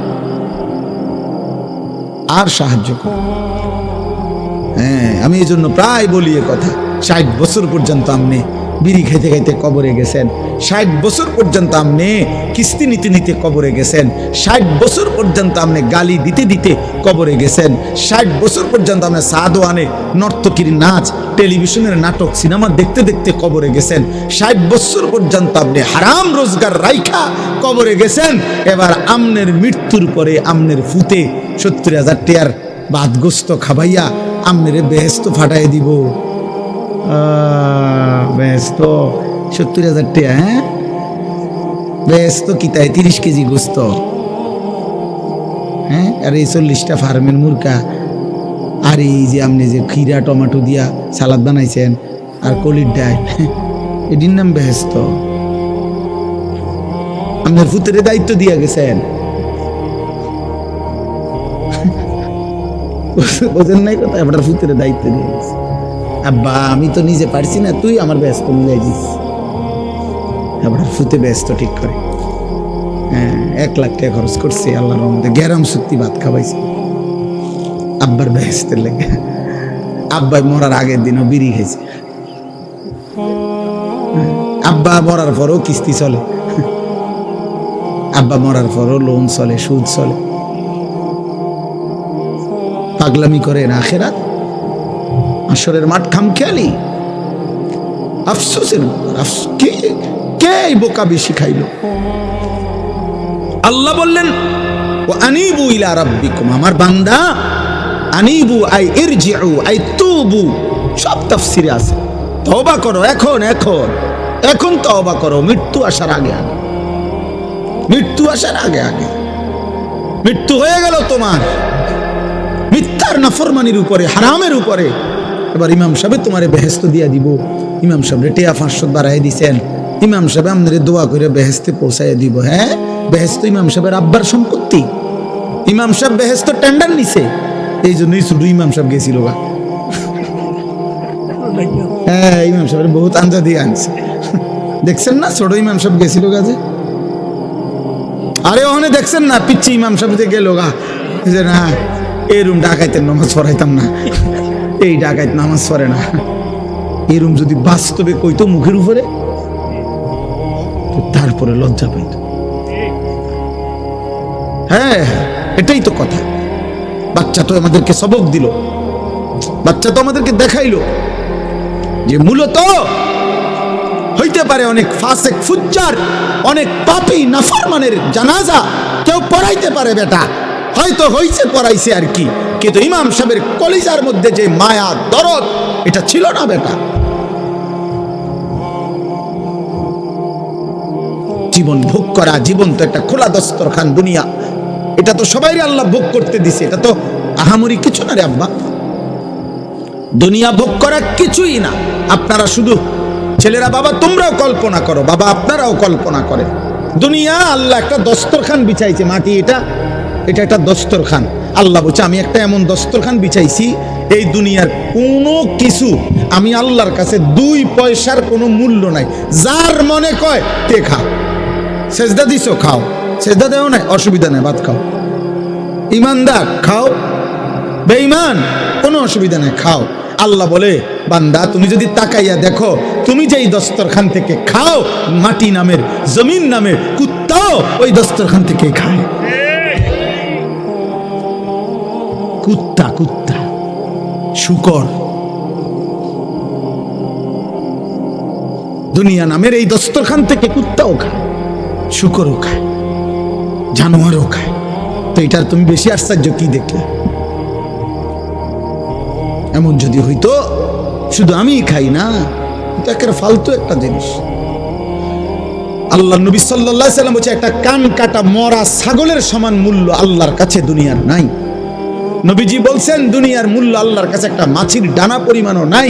[SPEAKER 1] আর সাহায্য করব। হ্যাঁ, আমি এই জন্য প্রায় বলি এ কথা, 60 বছর পর্যন্ত আপনি বিড়ি খাইতে খাইতে কবরে গেছেন, 60 বছর পর্যন্ত আপনি কিস্তি নিতে নিতে কবরে গেছেন, 60 বছর পর্যন্ত আপনি গালি দিতে দিতে কবরে গেছেন, 60 বছর পর্যন্ত আপনি সাদোয়ানে নর্তকীর নাচ, টেলিভিশনের নাটক, সিনেমা দেখতে দেখতে কবরে গেছেন, 60 বছর পর্যন্ত আপনি হারাম রোজগার রাইখা কবরে গেছেন। এবার আমনের মৃত্যুর পরে আমনের ফুতে 70,000 টাকার বাদগোস্ত খাবাইয়া আমনের বেহেস্ত ফাটাই দিব। বেহেস্ত 70,000 টাকা, হ্যাঁ বেহেস্ত কি তাই 30 কেজি গোস্ত, হ্যাঁ, আর এই 40টা ফার্মের মুরগা, আর এই যে আপনি যে খিরা টমেটো দিয়া সালাদ বানাইছেন আর কলির ডাল, এটির নাম বেহেস্ত। আপনার ফুতের দায়িত্ব দিয়া গেছেন, বোঝেন নাই কথা, আপনার ফুতের দায়িত্ব দিয়ে গেছে। আব্বা আমি তো নিজে পারছি না, তুই আমার ব্যস্ত মিলাই দিস। আপনার ফুতে ব্যস্ত ঠিক করে, হ্যাঁ 1 লাখ টাকা খরচ করছে, আল্লাহর রহমতে গ্যারাম শক্তি ভাত খাওয়াইছে আব্বার ব্যস্তের লেগে। আব্বাই মরার আগের দিনও বিড়ি খেয়েছে, আব্বা মরার পরও কিস্তি চলে, আব্বা মরার পরও লোন চলে, সুদ চলে। পাগলামি করে না আখেরাত, আসরের মাঠ খামখেয়ালি। আফসোসের কে বোকা বেশি খাইল। আল্লাহ বললেন, ও আনিবু ইলা রাব্বিকুম, আমার বান্দা আনিবু আই ইরজিউ আই তুবু, সব তাফসিরে আছে, তওবা করো এখন এখন। এখন তওবা করো, মৃত্যু আসার আগে আগে, মৃত্যু আসার আগে আগে। মৃত্যু হয়ে গেল তোমার মিথ্যার নাফরমানির উপরে, হারামের উপরে। এবার ইমাম সাহেব তোমারে বেহেস্ত দিয়া দিব। ইমাম সাহেব টিয়া 500 বাড়াই দিছেন, ইমাম সাহেব আপনারে দোয়া করে বেহেস্তে পৌঁছায় দিব। হ্যাঁ, বেহেস্ত ইমাম সাহেবের আব্বার সম্পত্তি। ইমাম সাহেব বেহেস্ত টেন্ডার নিছে, এই জন্যই শুধু ইমাম সাহেব গেছিল। হ্যাঁ, ইমাম সাহেবের বহুত আঞ্জা দিয়ে আনছে, দেখছেন না? ছোট ইমাম সাহেব গেছিল কাজে। আরে ওখানে দেখছেন না, পিচ্ছি ইমাম সাহেব যে গেল গা, যে না এই রুম ডাকাইতের নামাজ পড়াইতাম না, এই ডাকাইত নামাজ পড়ে না, এই রুম যদি বাস্তবে কইতো মুখের উপরে, তারপরে লজ্জা পাইত। হ্যাঁ, এটাই তো কথা। বাচ্চা তো আমাদেরকে সবক দিল, বাচ্চা তো আমাদেরকে দেখাইলো যে মূলত হইতে পারে অনেক ফাসেক ফুজ্জার, অনেক পাপী নাফরমানের জানাজা কেউ পড়াইতে পারে বেটা, হয়তো হইছে পড়াইছে আর কি, কিন্তু ইমাম সাহেবের কলিজার মধ্যে যে মায়া দরদ এটা ছিল না বেটা। জীবন ভোগ করা, জীবন তো একটা খোলা দস্তরখান দুনিয়া, এটা তো সবাই আল্লাহ ভোগ করতে দিছে, এটা তো আহামরি কিছু না রে আব্বা। দুনিয়া ভোগ করা কিছুই না। আপনারা শুধু ছেলেরা, বাবা তোমরাও কল্পনা করো, বাবা আপনারাও কল্পনা করেন, দুনিয়া আল্লাহ একটা দস্তরখান বিছাইছে, মাটি এটা একটা দস্তরখান। আল্লাহ বলছে আমি একটা এমন দস্তরখান বিছাইছি, এই দুনিয়ার কোনো কিছু আমি আল্লাহর কাছে 2 পয়সার কোনো মূল্য নাই। যার মনে কয় তে খা, সেজদা দিছো খাও, সেজদা দেও নাই অসুবিধা নাই, ভাত খাও। ইমানদার খাও, বেঈমান কোনো অসুবিধা নাই, খাও। আল্লাহ বলে বান্দা তুমি যদি তাকাইয়া দেখো, তুমি যেই দস্তরখান থেকে খাও, মাটি নামের, জমিন নামের কুত্তাও ওই দস্তরখান থেকে খায়। কুত্তা কুত্তা শুকর, দুনিয়া নামের এই দস্তরখান থেকে কুত্তাও খায়, শুকরও খায়, জানোয়ারও খায়। তো এটার তুমি বেশি আশ্চর্য কি দেখলে? এমন যদি হইতো শুধু আমি খাই না, এটা একটা ফালতু একটা জিনিস। আল্লাহ নবী সাল্লাল্লাহু আলাইহি সাল্লাম বলেছে একটা কান কাটা মরা ছাগলের সমান মূল্য আল্লাহর কাছে দুনিয়ার নাই। নবীজি বলছেন দুনিয়ার মূল্য আল্লাহর কাছে একটা মাছির ডানা পরিমাণও নাই।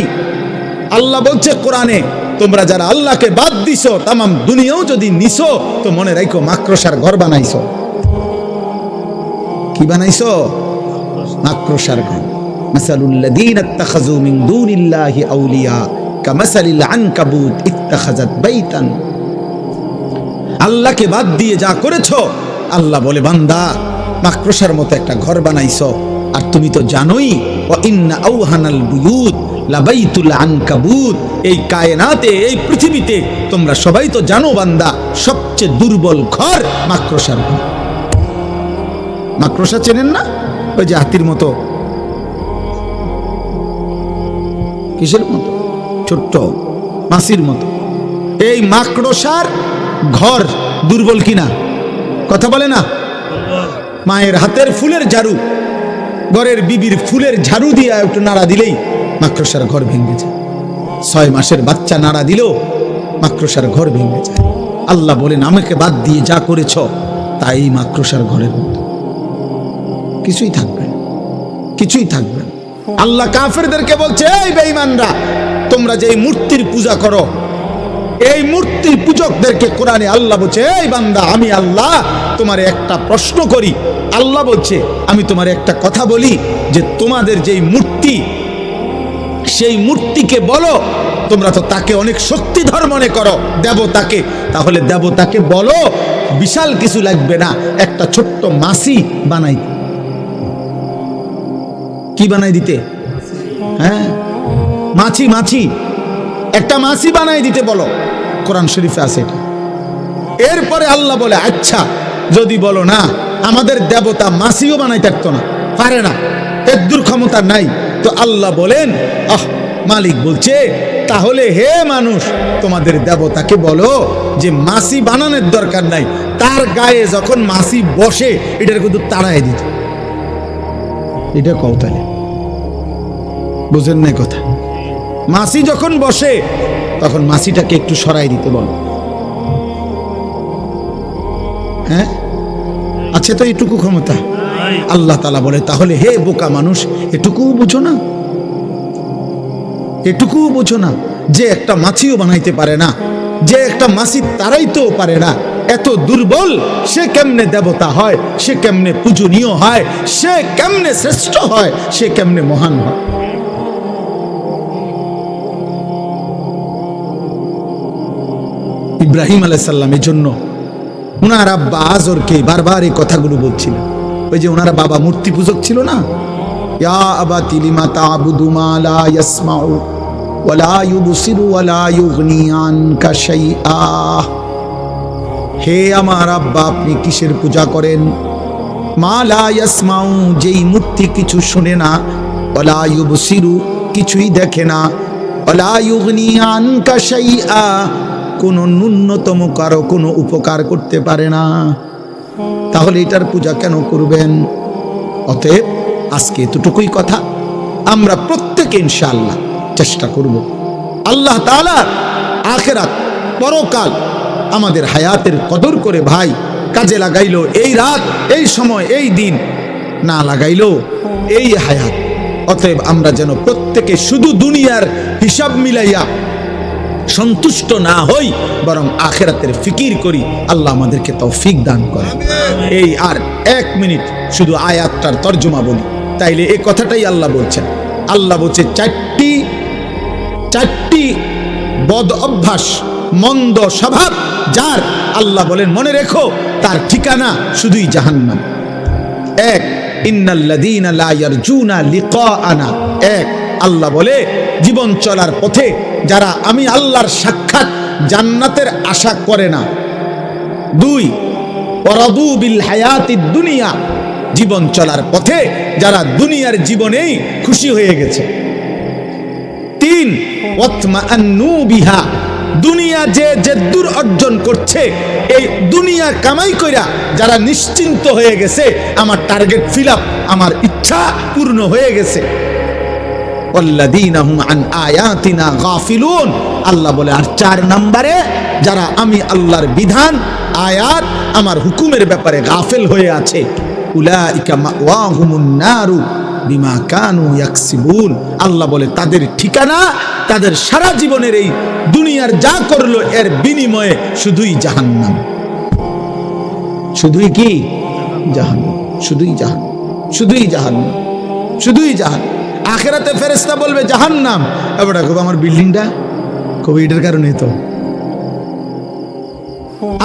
[SPEAKER 1] আল্লাহ বলছে কোরআনে, তোমরা যারা আল্লাহকে বাদ দিছো, তামাম দুনিয়াও যদি নিছো তো মনে রাখো মাকড়সার ঘর বানাইছো। কি বানাইছো? মাকড়সার ঘর। মাসালুল লাযীনা ইত্তাখাযু মিন দুনিল্লাহি আউলিয়া কামাসালিল আনকাবুত ইত্তাখাযাত বাইতান। আল্লাহকে বাদ দিয়ে যা করেছো, আল্লাহ বলে বান্দা মাকড়সার মতো একটা ঘর বানাইছো। আর তুমি তো জানোই ওয়া ইন্না আওহানাল বুয়ুত লাবাইতুল আনকাবুত, এই কায়নাতে, এই পৃথিবীতে তোমরা সবাই তো জানো বান্দা, সবচেয়ে দুর্বল ঘর মাকড়সার ঘর। মাকড়সা চেনেন না? ওই যে হাতির মতো, কিসের মতো? ছোট্ট মাছির মতো। এই মাকড়সার ঘর দুর্বল কিনা কথা বলে না? মায়ের হাতের ফুলের ঝাড়ু, ঘরের বিবির ফুলের ঝাড়ু দিয়ে একটু নাড়া দিলেই মাকড়সার ঘর ভেঙে যায়। 6 মাসের বাচ্চা নাড়া দিলেও মাকড়সার ঘর ভেঙে যায়। আল্লাহ বলেন আমাকে বাদ দিয়ে যা করেছ তাই মাকড়সার ঘরের মতো, কিছুই থাকবে না, কিছুই থাকবে না। আল্লাহ কাফেরদেরকে বলছে, এই বেঈমানরা, তোমরা যে এই মূর্তির পূজা করো, এই মূর্তির পূজকদেরকে কোরআনে আল্লাহ বলছে, এই বান্দা আমি আল্লাহ তোমারে একটা প্রশ্ন করি। আল্লাহ বলছে আমি তোমার একটা কথা বলি, যে তোমাদের যেই মূর্তি, সেই মূর্তিকে বলো, তোমরা তো তাকে অনেক শক্তিধর মনে করো দেবতাকে, তাহলে দেবতাকে বলো বিশাল কিছু লাগবে না, একটা ছোট্ট মাছি বানাই। কি বানাই দিতে? হ্যাঁ, মাছি, মাছি, একটা মাছি বানাই দিতে বলো। কোরআন শরীফে আছে এটা। এরপরে আল্লাহ বলে আচ্ছা যদি বলো না আমাদের দেবতা মাছিও বানাই থাকতো না, পারে না, এর দূর ক্ষমতা নাই, তো আল্লাহ বলেন মালিক বলছে তাহলে হে মানুষ তোমাদের দেবতাকে বলো যে মাছি বানানোর দরকার নাই, তার গায়ে যখন মাছি বসে এটার কিন্তু তাড়াই দিত। এটা কৌতালে বুঝেন নাই কথা? মাসি যখন বসে তখন মাসিটাকে একটু সরাই দিতে বলো। হ্যাঁ, আছে তো এটুকু ক্ষমতা? আল্লাহ তাআলা বলে, তাহলে হে বোকা মানুষ, এটুকুও বুঝো না? এটুকুও বুঝো না যে একটা মাছিও বানাইতে পারে না, যে একটা মাছি তারাইতেও পারে না, এত দুর্বল সে কেমনে দেবতা হয়, সে কেমনে পূজনীয় হয়, সে কেমনে শ্রেষ্ঠ হয়, সে কেমনে মহান হয়? ইব্রাহিম আলাইহিস সালামের জন্য উনার আব্বা আজরকে বারবার এই কথাগুলো বলছিলেন। ওই যে ওনারা বাবা মূর্তি পূজক ছিল না, ইয়া আবাতি লিমা তা'বুদু মা লা ইয়াসমাউ ওয়া লা ইউবসিরু ওয়া লা ইউগনি আনকা শাইআ। হে আমার আব্বা, আপনি কিসের পূজা করেন? মা লা ইয়াসমাউ, যেই মূর্তি কিছু শুনে না, ওয়া লা ইউবসিরু, কিছুই দেখে না, ওয়া লা ইউগনি আনকা শাইআ, কোনো ন্যূনতম কারো কোনো উপকার করতে পারে না। তাহলে এটার পূজা কেন করবেন? অতএব আজকে এতটুকুই কথা, আমরা প্রত্যেকে ইনশাআল্লাহ চেষ্টা করব আল্লাহ তাআলার আখিরাত পরকাল আমাদের হায়াতের কদর করে ভাই কাজে লাগাইলো। এই রাত, এই সময়, এই দিন না লাগাইলো এই হায়াত। অতএব আমরা যেন প্রত্যেকে শুধু দুনিয়ার হিসাব মিলাইয়া সন্তুষ্ট না হই, বরং আখিরাতের ফিকির করি। আল্লাহ আমাদেরকে তৌফিক দান করে। এই আর 1 মিনিট শুধু আয়াতটার তর্জমা বলি, তাইলে এই কথাটাই আল্লাহ বলছেন। আল্লাহ বলছে চারটি বদ অভ্যাস, মন্দ স্বভাব যার, আল্লাহ বলেন মনে রেখো তার ঠিকানা শুধুই জাহান্নাম। 1, ইন্নাল্লাযীনা লা ইয়ারজুনা লিকাআনা। 1, আল্লাহ বলে জীবন চলার পথে যারা আমি আল্লাহর সাক্ষাৎ জান্নাতের আশা করে না। 2, ওয়ারাদু বিল হায়াতিদ দুনিয়া, জীবন চলার পথে যারা দুনিয়ার জীবনেই খুশি হয়ে গেছে। 3, ওয়াতমাআন্নু বিহা, দুনিয়া যে জেদ্দুর অর্জন করছে, এই দুনিয়া কামাই কইরা যারা নিশ্চিন্ত হয়ে গেছে, আমার টার্গেট ফিল আপ, আমার ইচ্ছা পূর্ণ হয়ে গেছে। ওয়াল্লাযীনা হুম আন আয়াতিনা গাফিলুন, আল্লাহ বলে আর 4 নম্বরে যারা আমি আল্লাহর বিধান, আয়াত, আমার হুকুমের ব্যাপারে গাফেল হয়ে আছে, উলাইকা মাওয়াহুমুন নারু বিমা কানু ইয়াকসিবুন, আল্লাহ বলে তাদের ঠিকানা, তাদের সারা জীবনের এই দুনিয়ার যা করলো এর বিনিময়ে শুধুই জাহান্নাম। শুধুই কি জাহান্নাম, শুধুই জাহান্নাম, শুধুই জাহান্নাম, শুধুই জাহান্নাম। আখিরাতে ফেরেশতা বলবে জাহান্নাম, এবার কবে আমার বিল্ডিংটা, কবে এটার কারণে তো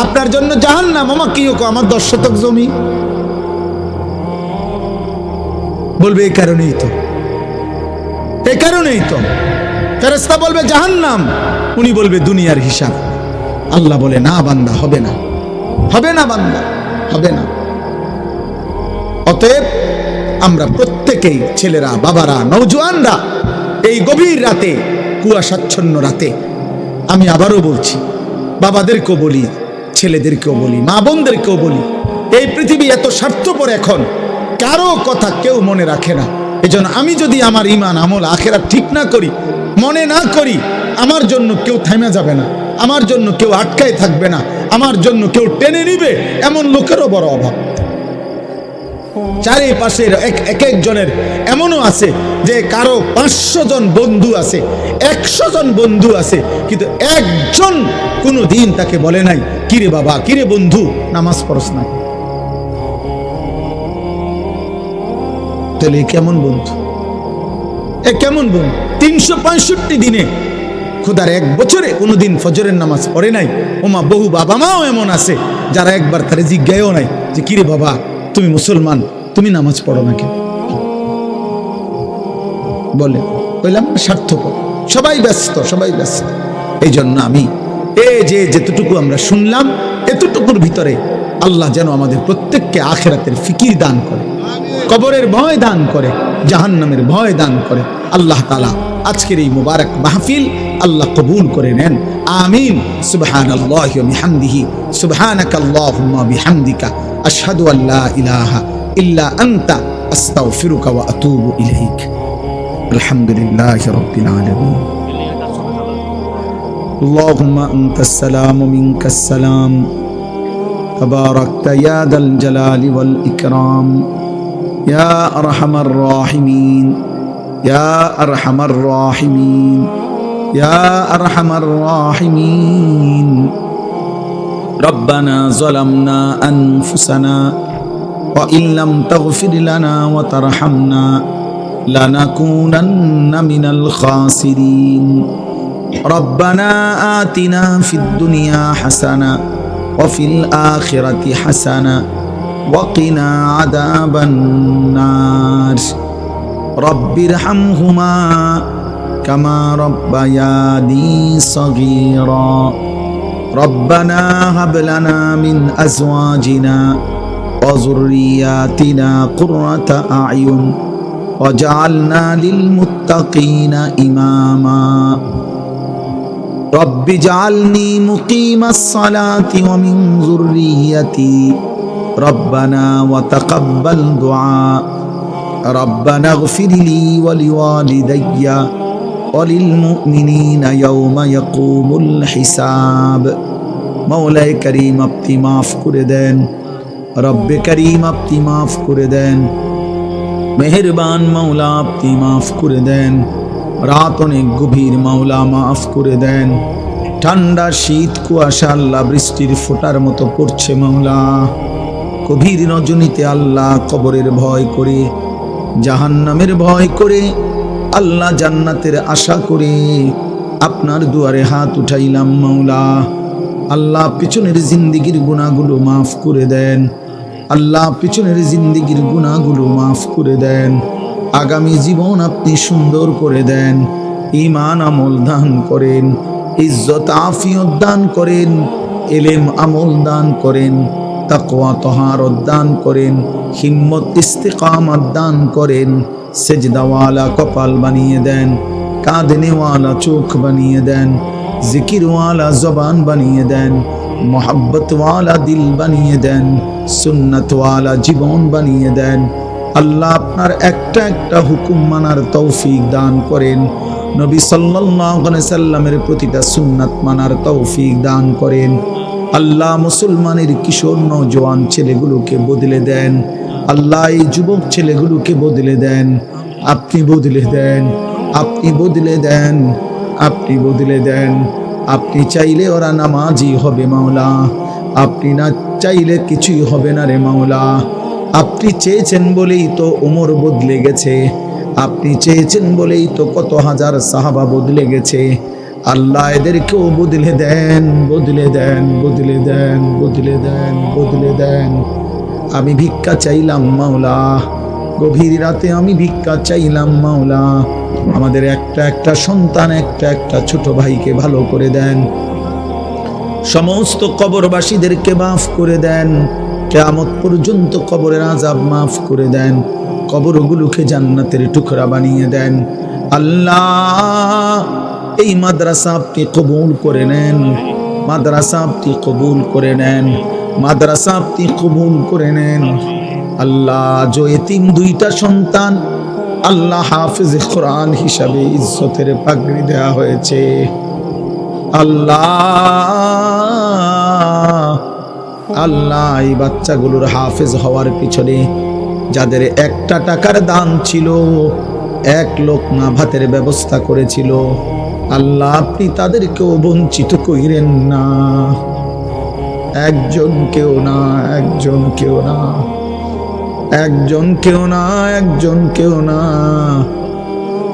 [SPEAKER 1] আপনার জন্য জাহান্নাম, আমার কি আমার 10 শতক জমি, বলবে এই কারণেই তো, এই কারণেই তো। ফেরেশতা বলবে জাহান্নাম, উনি বলবে দুনিয়ার হিসাব। আল্লাহ বলে না বান্দা, হবে না, হবে না বান্দা, হবে না। অতএব আমরা প্রত্যেকেই, ছেলেরা, বাবারা, নওজোয়ানরা, এই গভীর রাতে, কুয়াশাচ্ছন্ন রাতে, আমি আবারও বলছি, বাবাদেরকেও বলি, ছেলেদেরকেও বলি, মা বোনদেরকেও বলি, এই পৃথিবী এত স্বার্থপর, এখন কারো কথা কেউ মনে রাখে না। এজন্য আমি যদি আমার ঈমান, আমল, আখিরাত ঠিক না করি, মনে না করি, আমার জন্য কেউ থামা যাবে না, আমার জন্য কেউ আটকায় থাকবে না, আমার জন্য কেউ টেনে নিবে, এমন লোকেরও বড় অভাব। চারিপাশের এক একজনের এমনও আছে যে কারো 500 জন বন্ধু আছে, 100 জন বন্ধু আছে, কিন্তু একজন কোনো দিন তাকে বলে নাই কিরে বাবা, কিরে বন্ধু, নামাজ পড়স না। তাহলে কেমন বন্ধু, এ কেমন বন্ধু? 365 দিনে, খোদার 1 বছরে কোনোদিন ফজরের নামাজ পড়ে নাই। ওমা বহু বাবা মাও এমন আছে যারা একবার তারে জিজ্ঞাসাও নাই যে কিরে বাবা, তুমি মুসলমান, তুমি নামাজ পড়ো না কেন? বলে বললাম স্বার্থপর, সবাই ব্যস্ত, সবাই ব্যস্ত। এই জন্য আমি এই যে যেতটুকু আমরা শুনলাম, এতটুকুর ভিতরে আল্লাহ যেন আমাদের প্রত্যেককে আখিরাতের ফিকির দান করে, কবরের ভয় দান করে, জাহান্নামের ভয় দান করে। আল্লাহ তাআলা আজকের এই মুবারক মাহফিল আল্লাহ কবুল করে নেন, আমিন। সুবহানাল্লাহি ওয়া বিহামদিহি, সুবহানাকাল্লাহুম্মা বিহামদিকা, আশহাদু আল্লা ইলাহা ইল্লা আনতা, আস্তাগফিরুকা ওয়া আতুবু ইলাইক। আলহামদুলিল্লাহি রাব্বিল আলামিন। আল্লাহুম্মা আনতাস সালাম ওয়া মিনকাস সালাম তাবারাকতা ইয়া দাল জালালি ওয়াল ইকরাম ইয়া আরহামার রাহিমিন ইয়া আরহামার রাহিমিন ইয়া আরহামার রাহিমিন। রব্বানা যালামনা আনফুসানা ওয়া ইল্লাম তাগফির লানা ওয়া তারহামনা লানাকুনান্না মিনাল খাসিরিন। রব্বানা আতিনা ফিদ দুনিয়া হাসানা ওয়া ফিল আখিরাতি হাসানা ওয়া কিনা আযাবান নার। রব্বিরহামহুমা কামা রাব্বায়ানি সগীরা। রব্বানা হাব লানা মিন আজওয়াজিনা ওয়া যুররিয়াতিনা কুররাতা আ'য়ুন ওয়াজআলনা লিল মুত্তাকিনা ইমামা। রব্বি জাআলনি মুকিমাস সালাতি ওয়া মিন যুররিয়াতি রব্বানা ওয়া তাকাব্বাল দুআ। রব্বানা ইগফিরলি ওয়া লিওয়ালিদাইয়া ওয়া লিল মুমিনিনা ইয়াওমা ইয়াকুমুল হিসাব। মাওলায়ে কারীম আপনি মাফ করে দেন, রব্বে কারীম আপনি মাফ করে দেন, মেহেরবান মাওলা আপনি মাফ করে দেন। রাত অনেক গভীর, মাওলা মাফ করে দেন। ঠান্ডা শীত কুয়াশা আল্লাহ বৃষ্টির ফোঁটার মতো পড়ছে মাওলা। গভীর রজনীতে আল্লাহ কবরের ভয় করে, জাহান্নামের ভয় করে, আল্লাহ জান্নাতের আশা করে আপনার দুয়ারে হাত উঠাইলাম মাওলা। আল্লাহ পিছনের জিন্দেগির গুনাহগুলো মাফ করে দেন। আল্লাহ পিছনের জিন্দেগির গুনাহগুলো মাফ করে দেন। আগামী জীবন আপনি সুন্দর করে দেন। ঈমান আমল দান করেন, ইজ্জত আফিয়ত দান করেন, ইলম আমল দান করেন, তাকওয়া তাহারত দান করেন, হিম্মত ইস্তিকামত দান করেন। সেজদাওয়ালা কপাল বানিয়ে দেন, কাঁদনেওয়ালা চোখ বানিয়ে দেন, জিকিরওয়ালা জবান বানিয়ে দেন, মোহাব্বতওয়ালা দিল বানিয়ে দেন, সুন্নতওয়ালা জীবন বানিয়ে দেন। আল্লাহ আপনার একটা একটা হুকুম মানার তৌফিক দান করেন। নবী সাল্লাল্লাহু আলাইহি সাল্লামের প্রতিটা সুন্নাত মানার তৌফিক দান করেন। আল্লাহ মুসলমানের কিশোর নওজোয়ান ছেলেগুলোকে বদলে দেন। আল্লাহ এই যুবক ছেলেগুলোকে বদলে দেন। আপনি বদলে দেন, আপনি বদলে দেন, আপনি বদলে দেন। আপনি চাইলে ওরা নামাজি হবে মাওলা, আপনি না চাইলে কিছুই হবে না রে মাওলা। আপনি চেয়েছেন বলেই তো ওমর বদলে গেছে, আপনি চেয়েছেন বলেই তো কত হাজার সাহাবা বদলে গেছে। আল্লাহ এদেরকেও বদলে দেন, বদলে দেন, বদলে দেন, বদলে দেন, বদলে দেন। আমি ভিক্ষা চাইলাম মাওলা, গভীর রাতে আমি ভিক্ষা চাইলাম মাওলা। আমাদের একটা একটা সন্তান, একটা একটা ছোট ভাইকে ভালো করে দেন। সমস্ত কবরবাসীদেরকে মাফ করে দেন। কিয়ামত পর্যন্ত কবরের আযাব মাফ করে দেন। কবরগুলোকে জান্নাতের টুকরা বানিয়ে দেন। আল্লাহ এই মাদ্রাসা আপনি কবুল করে নেন, মাদ্রাসা আপনি কবুল করে নেন, মাদ্রাসা আপনি কবুল করে নেন। আল্লাহ যে এতিম দুইটা সন্তান আল্লাহ হাফেজ কোরআন হিসাবে ইজ্জতের পাগড়ি দেয়া হয়েছে, আল্লাহ আল্লাহ এই বাচ্চাগুলোর হাফেজ হওয়ার পিছনে যাদের একটা টাকার দান ছিল, এক লোকমা ভাতের ব্যবস্থা করেছিল, আল্লাহ আপনি তাদেরকেও বঞ্চিত কইরেন না। একজন কেউ না, একজন কেউ না, একজন কেউ না, একজন কেউ না।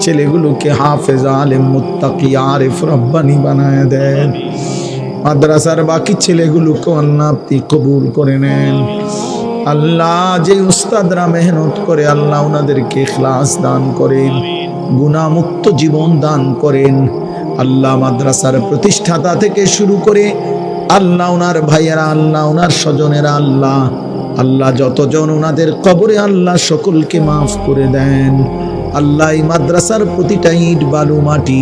[SPEAKER 1] ছেলেগুলোকে হাফেজ, আলেম, মুত্তাকি, আরিফ, রব্বানি বানায় দেন। মাদ্রাসার বাকি ছেলেগুলোকে আল্লাহ আপনি কবুল করে নেন। আল্লাহ যে উস্তাদরা মেহনত করে আল্লাহ ওনাদেরকে ইখলাস দান করেন, গুনাহমুক্ত জীবন দান করেন। আল্লাহ মাদ্রাসার প্রতিষ্ঠাতা থেকে শুরু করে আল্লাহ ওনার ভাইয়েরা, আল্লাহ ওনার স্বজনেরা, আল্লাহ আল্লাহ যতজন ওনাদের কবরে আল্লাহ সকলকে মাফ করে দেন। আল্লাহ এই মাদ্রাসার প্রতিটা ইট বালু মাটি,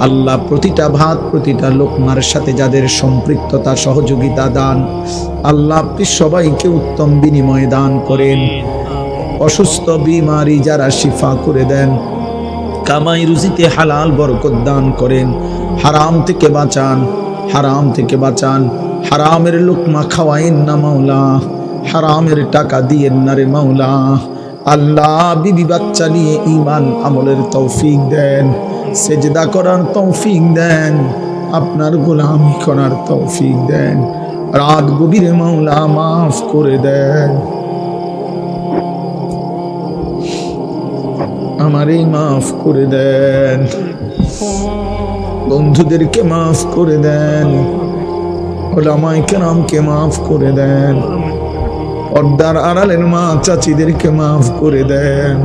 [SPEAKER 1] আল্লাহ প্রতিটা ভাত প্রতিটা লোকমার সাথে যাদের সম্পৃক্ততা সহযোগিতা দান, আল্লাহ আপনি সবাইকে উত্তম বিনিময় দান করেন। অসুস্থ বিমারি যারা শিফা করে দেন, কামাই রুজিতে হালাল বরকত দান করেন, হারাম থেকে বাঁচান, হারাম থেকে বাঁচান, হারামের লোকমা খাওয়াইন না মাওলা, হারামের টাকা দিয়েন না রে মাওলা। আল্লাহ বিবি বাচ্চা নিয়ে ঈমান আমলের তৌফিক দেন, সেজদা করার তৌফিক দেন, আপনার গোলামি করার তৌফিক দেন। রাত গভীরে মাওলা মাফ করে দেন, আমারে মাফ করে দেন, বন্ধুদেরকে মাফ করে দেন, ওলামায়ে কেরামকে মাফ করে দেন, পর্দার আড়ালের মা চাচিদেরকে মাফ করে দেন।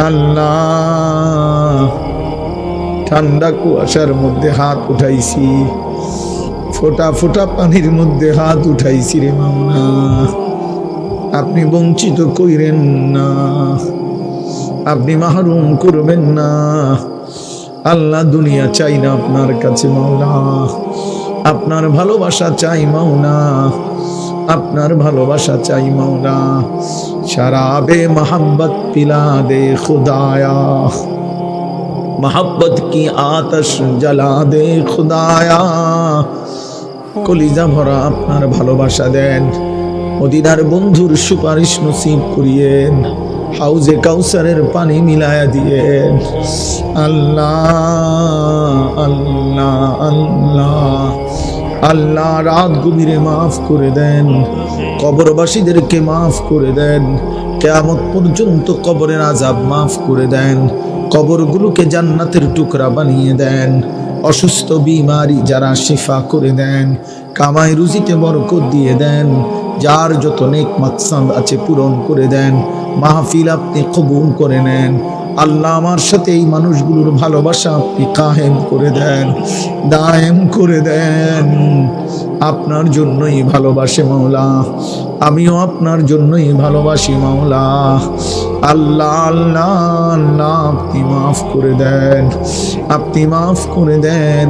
[SPEAKER 1] আল্লাহ ঠান্ডা কুয়াশার মধ্যে হাত উঠাইছি, ফোটা ফোটা পানির মধ্যে হাত উঠাইছি রে মাওলা, আপনি বঞ্চিত কইরেন না, আপনি মাহরুম করবেন না। আল্লাহ দুনিয়া চাই না আপনার কাছে মাওলা, আপনার ভালোবাসা চাই মাওলা, আপনার ভালোবাসা চাই মাওলা। शराबे मोहब्बत पिला दे खुदाया, मोहब्बत की आतश जला दे खुदाया। কলিজা ভরা আপনার ভালোবাসা দেন, মদিনার বন্ধুর সুপারিশ নসিব করিয়েন, হাউজে কাউসারের পানি মিলায়া দিয়েন। আল্লাহ আল্লাহ আল্লাহ আল্লাহ, রাত গভীরে মাফ করে দেন, কবরবাসীদেরকে মাফ করে দেন, কিয়ামত পর্যন্ত কবরের আযাব মাফ করে দেন, কবরগুলোকে জান্নাতের টুকরা বানিয়ে দেন, অসুস্থ বিমারি যারা শিফা করে দেন, কামাই রুজিতে বরকত দিয়ে দেন, যার যত নেক মাকসাদ আছে পূরণ করে দেন, মাহফিল আপনি কবুল করে নেন। আল্লাহ আমার সাথে এই মানুষগুলোর ভালোবাসা আপনি কায়েম করে দেন, দায়েম করে দেন। আপনার জন্যই ভালোবাসে মাওলা, আমিও আপনার জন্যই ভালোবাসি মাওলা। আল্লাহ আল্লাহ আল্লাহ, আপনি মাফ করে দেন, আপনি মাফ করে দেন।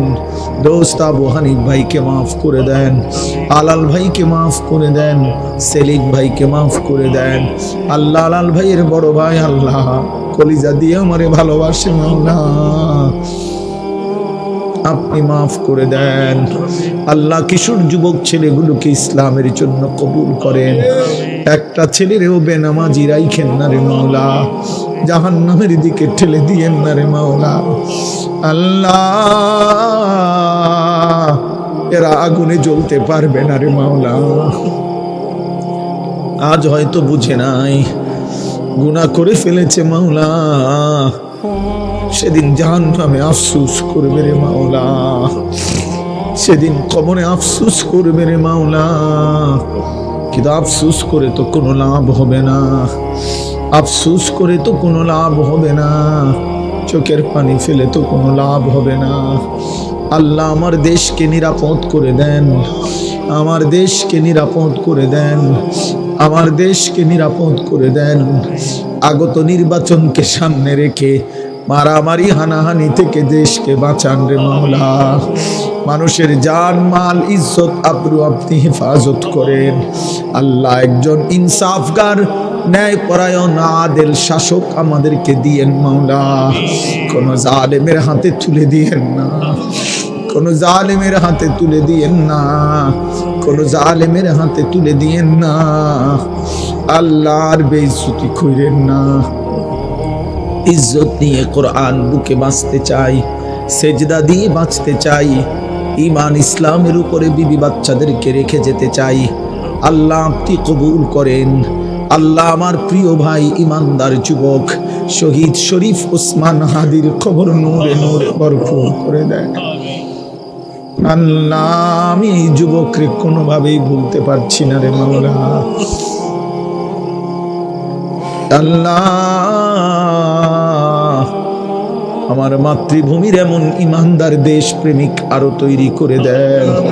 [SPEAKER 1] দোস্ত আবু হানিফ ভাইকে মাফ করে দেন, আলাল ভাইকে মাফ করে দেন, সেলিক ভাইকে মাফ করে দেন। আল্লাহ আলাল ভাইয়ের বড় ভাই আল্লাহ কলিজা দিয়ে আমারে ভালোবাসে মাওলা, আপনি মাফ করে দেন। আল্লাহ কিশোর যুবক ছেলেগুলোকে ইসলামের জন্য কবুল করেন, একটা ছেলেরেও বেনামাজি রাইখেন না রে মাওলা, জাহান্নামের দিকে ঠেলে দিয়েন না রে মাওলা। আল্লাহ এরা আগুনে জ্বলতে পারবে না রে মাওলা, আজ হয়তো বুঝে নাই, গুনাহ করে ফেলেছে মাওলা, সেদিন জাহান্নামে আফসোস করবে রে মাওলা, সেদিন কবরে আফসোস করবে রে মাওলা। কিন্তু আফসোস করে তো কোনো লাভ হবে না, আফসোস করে তো কোনো লাভ হবে না, চোখের পানি ফেলে তো কোনো লাভ হবে না। আল্লাহ আমার দেশকে নিরাপদ করে দেন, আমার দেশকে নিরাপদ করে দেন, আমার দেশকে নিরাপদ করে দেন। আগত নির্বাচনকে সামনে রেখে মারামারি হানাহানি থেকে দেশকে বাঁচান রে মাওলা। মানুষের জান মাল ইজ্জত আবরু আপনি হেফাজত করেন। আল্লাহ একজন ইনসাফগার ন্যায় পরায়ণ আদেল শাসক আমাদেরকে দিয়েন মাওলা, কোন জালেমের হাতে তুলে দিয়েন না, কোন জালেমের হাতে তুলে দিয়েন না, কোন জালেমের হাতে তুলে দিয়েন না। আল্লাহর বেইজ্জতি কইরেন না। ইজ্জত নিয়ে কোরআন বুকে বাঁচতে চাই, সেজদা দিয়ে বাঁচতে চাই, ঈমান ইসলামের উপরে বিবি বাচ্চাদেরকে রেখে যেতে চাই। আল্লাহ আপনি কবুল করেন। আল্লাহ আমার প্রিয় ভাই ইমানদার যুবক শহীদ শরীফ ওসমান হাদির কবর নূরে নূরে ভরপুর করে দেন। আল্লাহ আমি এই যুবককে কোনোভাবেই ভুলতে পারছি না রে মাওলা। আল্লাহ আমার মাতৃভূমির এমন ইমানদার দেশ প্রেমিক আরো তৈরি করে দেন।